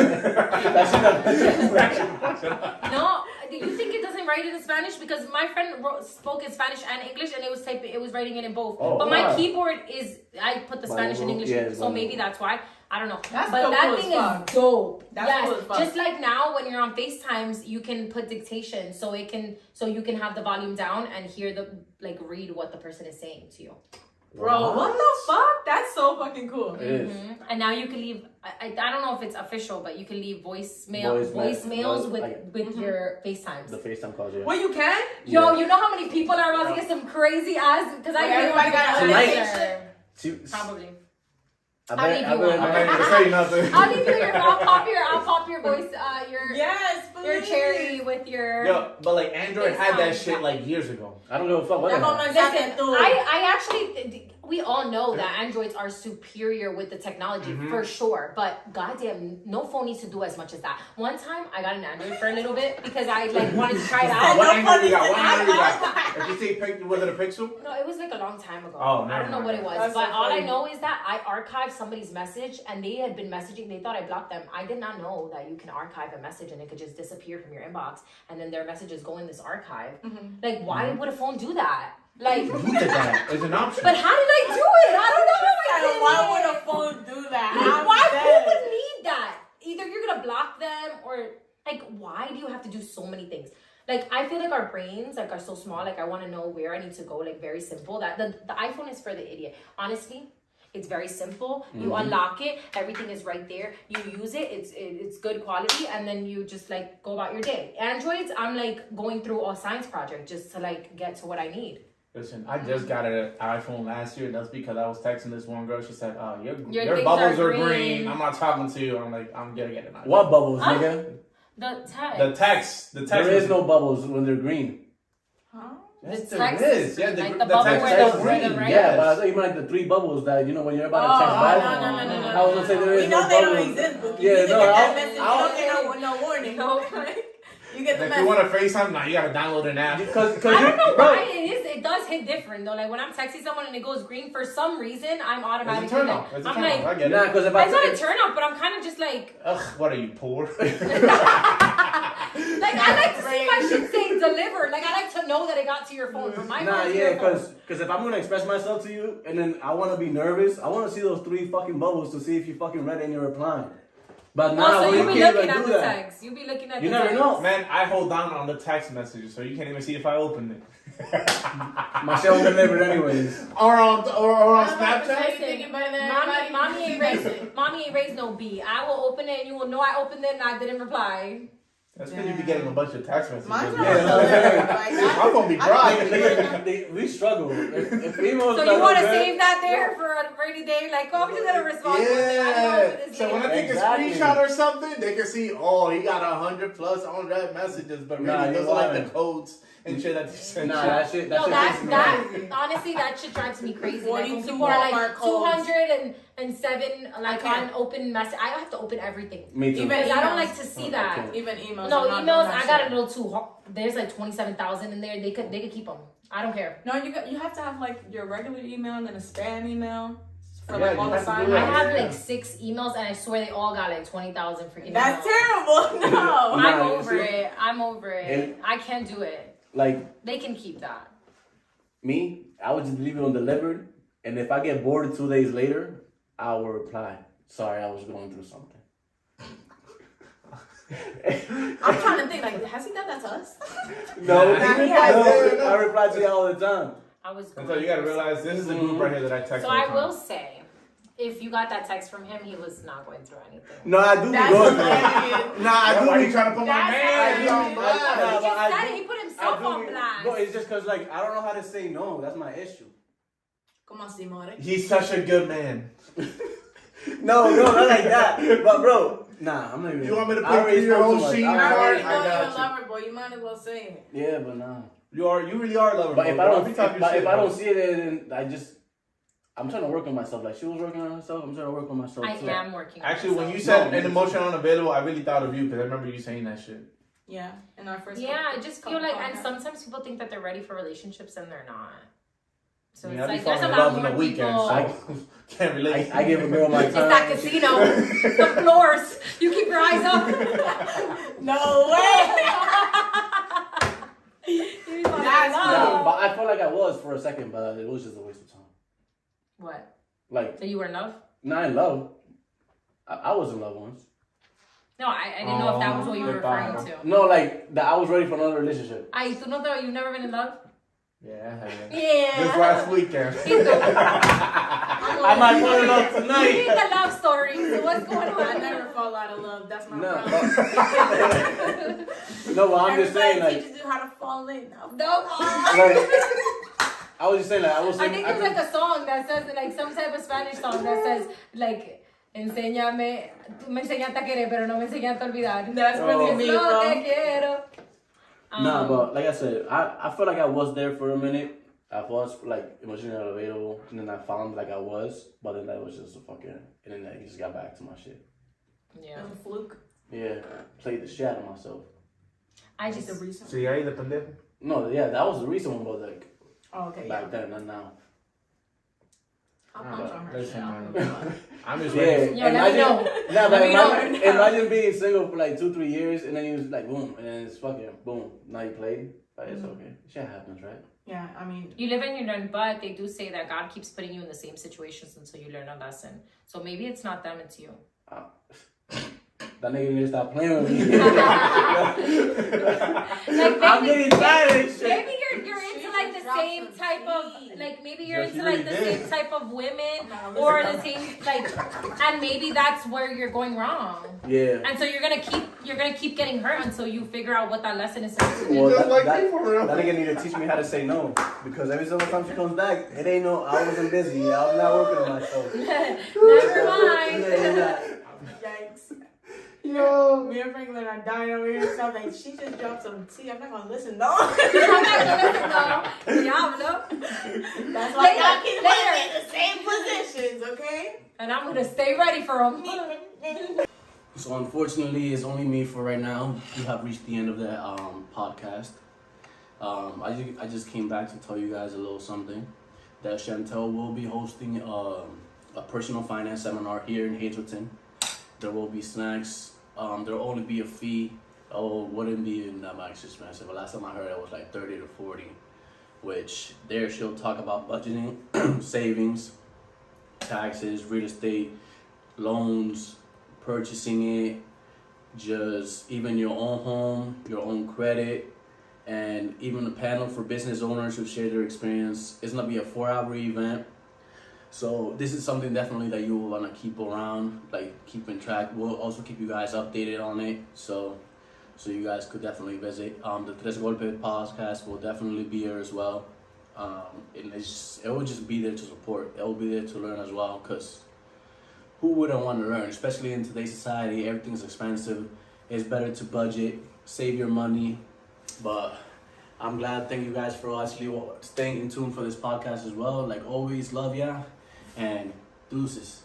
No, do you think it doesn't write it in Spanish? Because my friend spoke in Spanish and English, and it was writing it in both. Oh, but wow. my keyboard I put the Spanish and English, so maybe that's why. I don't know. That's but that thing is dope. That's cool as fuck. Just like now when you're on FaceTimes, you can put dictation so you can have the volume down and read what the person is saying to you. Bro, what the fuck? That's so fucking cool. It is. And now you can leave. I don't know if it's official, but you can leave voicemails with your FaceTimes. The FaceTime calls, yeah. Well, you can? Yo, you know how many people are about to get some crazy ass because everybody got a Tonight. Probably. I'm not gonna say nothing. I'll leave you your. I'll pop your voice. Yes, please. Your cherry with your. Yo, but like Android had that shit like years ago. I don't give a fuck what Listen, I actually, we all know that Androids are superior with the technology for sure. But goddamn, no phone needs to do as much as that. One time, I got an Android for a little bit because I wanted to try it out. What Android you got? If you say was it a Pixel? No, it was like a long time ago. Oh, I don't know what it was. That's but so all I funny. know is that I archived somebody's message and they had been messaging. They thought I blocked them. I did not know that you can archive a message and it could just disappear from your inbox and then their messages go in this archive. Like, why would a phone do that? Like, You did that. It's an option. but how did I do it? I don't know how I did Why it. would a phone do that? Like, why? Who would need that? Either you're gonna block them or like, why do you have to do so many things? Like, I feel like our brains are so small. Like, I want to know where I need to go. Like, very simple. That the iPhone is for the idiot. Honestly, it's very simple. You unlock it. Everything is right there. You use it. It's good quality, and then you just like go about your day. Androids, I'm like going through a science project just to like get to what I need. Listen, I just got an iPhone last year. That's because I was texting this one girl. She said, your things bubbles are are green. green. I'm not talking to you. I'm like, I'm gonna get an iPhone. What bubbles, nigga? The text. The text. There is no bubbles when they're green. Huh? Yes, The there text is. is Yeah, green, the, like the the bubble text where is the green. red, right? Yeah, but I thought you meant like the 3 bubbles that, when you're about to text back. no. I was gonna say there is We no know they don't bubbles. exist, but Yeah, you get no, that message. You don't get no warning. No. You get the If message. you want to FaceTime, now you gotta download an app. Because I don't know why it does hit different though. Like when I'm texting someone and it goes green, for some reason I'm automatically It's a turn like, off. It's a I'm turn like, off. I get nah, it. because if it's not a I turn off, but I'm kind of just like, Ugh, what are you, poor? like I like to see my shit say delivered. Like I like to know that it got to your phone from my phone to your phone. because if I'm gonna express myself to you and then I want to be nervous, I want to see those 3 fucking bubbles to see if you fucking read it and you're replying. But now So you be can't looking even at do the that. text. You be looking at You the never text. know. Man, I hold down on the text messages, so you can't even see if I opened it. My shit won't deliver anyways. Or on I'm about to say, Snapchat. you thinking better than everybody. Mommy ain't raised no B. I will open it and you will know I opened it and I didn't reply. That's because you be getting a bunch of text messages. Mine's Yeah. I'm gonna be crying. We struggle. If females So you want to save that there for a rainy day? Like, oh, I'm just gonna respond. To it. I don't know if this So when I take Exactly. a screenshot or something, they can see, oh, he got 100 plus on that messages, but really Nah, those you're are like lying. the codes and shit that they send. Nah, you. that shit. No, That that shit crazy. honestly, that shit drives me crazy. Like when 42 people are like Walmart codes. 207 like I on open message. I have to open everything. Me too. Even Because I don't emails. like to see Oh, that. okay. Even emails. No, I'm not emails. doing that I got shit. a little too hot. There's like 27,000 in there. They could keep them. I don't care. No, you have to have like your regular email and then a spam email for Yeah, like all you the have to sign. do I that. have Yeah. like 6 emails and I swear they all got like 20,000 freaking. That's emails. terrible. No. Nah, I'm you over see? it. I'm over it. And- I can't do it. Like They can keep that. me, I would just leave it on delivered, and if I get bored 2 days later, I will reply. Sorry, I was going through something. I'm trying to think. Like, has he done that to us? No, Nah, he has no, I reply to you all the time. I was. And so you gotta realize this is the group right here that I text. So all the I time. will say, if you got that text from him, he was not going through anything. No, I do be That's going through. hilarious. Nah, I Why do you be trying to put my That's man hilarious. on blast? Nah, He but just I said do- it. He put I himself do on be- blast. No, it's just cause like I don't know how to say no. That's my issue. Como así, more? He's such a good man. No, not like that. But bro, nah, I'm not even. You want me to I put already your spoke whole too much. sheet? I I already already- I know got you're a you. lover, boy. You might as well say it. Yeah, but nah. You really are loving. But if bro. I don't, Every time you but shit, if I bro. don't see it, then I'm trying to work on myself. Like she was working on herself, I'm trying to work on myself I too. am working. on Actually, when you myself. said an emotion unavailable, I really thought of you because I remember you saying that shit. Yeah, in our first. Yeah, I just feel couple like, and podcasts. sometimes people think that they're ready for relationships and they're not. So I mean, it's I be like there's a falling in lot love in more the weekend, people. so can't relate. I give a girl my time. It's that casino, the floors. You keep your eyes up. No way. You fall in That's love. Nah, but I felt like I was for a second, but it was just a waste of time. What? Like, So you were in love? not in love. I was in love once. No, I didn't know if that was what you were referring to. No, like that I was ready for another relationship. Ay, tú no te, you've never been in love? Yeah, I have. Yeah. Just last weekend. I might fall in love We tonight. need the love story. So what's going on? I never fall out of love. That's my No, problem. no, but I'm just saying, Everybody like, teaches you how to fall in. Now. No. like, I was just saying, like, I was. I think there's like a song that says, like some type of Spanish song that says, like, enséñame, tú me enseñaste a querer, pero no me enseñaste a olvidar. That's really Oh. me, No bro. te quiero. Nah, but like I said, I felt like I was there for a minute. I was like emotionally unavailable, and then I found like I was, but then that was just a fucking, and then I just got back to my shit. Yeah. It was a fluke. Yeah, played the shit out of myself. I Just just, a recent. Sí, ahí de pendejo. No, yeah, that was the recent one, but like Oh, okay. back Yeah. then, not now. I'll punch on her. Listen, shit. I'll man. put it on. I'm just Yeah, ready. Yo, let me know. Nah, but Let me imagine, know. imagine being single for like 2-3 years, and then you was like boom, and then it's fucking boom. Now you played, but it's okay. Shit happens, right? Yeah, I mean, you live and you learn, but they do say that God keeps putting you in the same situations until you learn a lesson. So maybe it's not them, it's you. That nigga need to stop playing with me. Like I'm getting tired of this shit. maybe you're into like the Drop same some type of tea. like maybe you're Yeah, she into like really the did. same type of women I'm not or listening. the same like and maybe that's where you're going wrong. Yeah. And so you're gonna keep getting hurt until you figure out what that lesson is supposed to be. Well, Just like that me for real. nigga need to teach me how to say no, because every single time she comes back, it ain't no. I wasn't busy. I was not working on myself. Never mind. Yeah. yikes. Yo. Me and Franklin are dying over here. So I'm like, she just dropped some tea. I'm not gonna listen, no. I'm not gonna listen though. Diablo. That's why Later, y'all keep later. putting me in the same positions, okay? And I'm gonna stay ready for them. So unfortunately, it's only me for right now. We have reached the end of that podcast. I just came back to tell you guys a little something. That Chantel will be hosting a personal finance seminar here in Hazleton. There will be snacks. There will only be a fee. Oh, wouldn't be that much expensive. But last time I heard it was like 30 to 40. Which there she'll talk about budgeting, savings, taxes, real estate, loans, purchasing it, just even your own home, your own credit, and even a panel for business owners who share their experience. It's gonna be a 4-hour event. So this is something definitely that you will wanna keep around, like keeping track. We'll also keep you guys updated on it. So you guys could definitely visit. The Tres Golpes podcast will definitely be here as well. And it will just be there to support. It will be there to learn as well, because who wouldn't want to learn? Especially in today's society, everything's expensive. It's better to budget, save your money. But I'm glad. Thank you guys for actually staying in tune for this podcast as well. Like always, love ya, and deuces.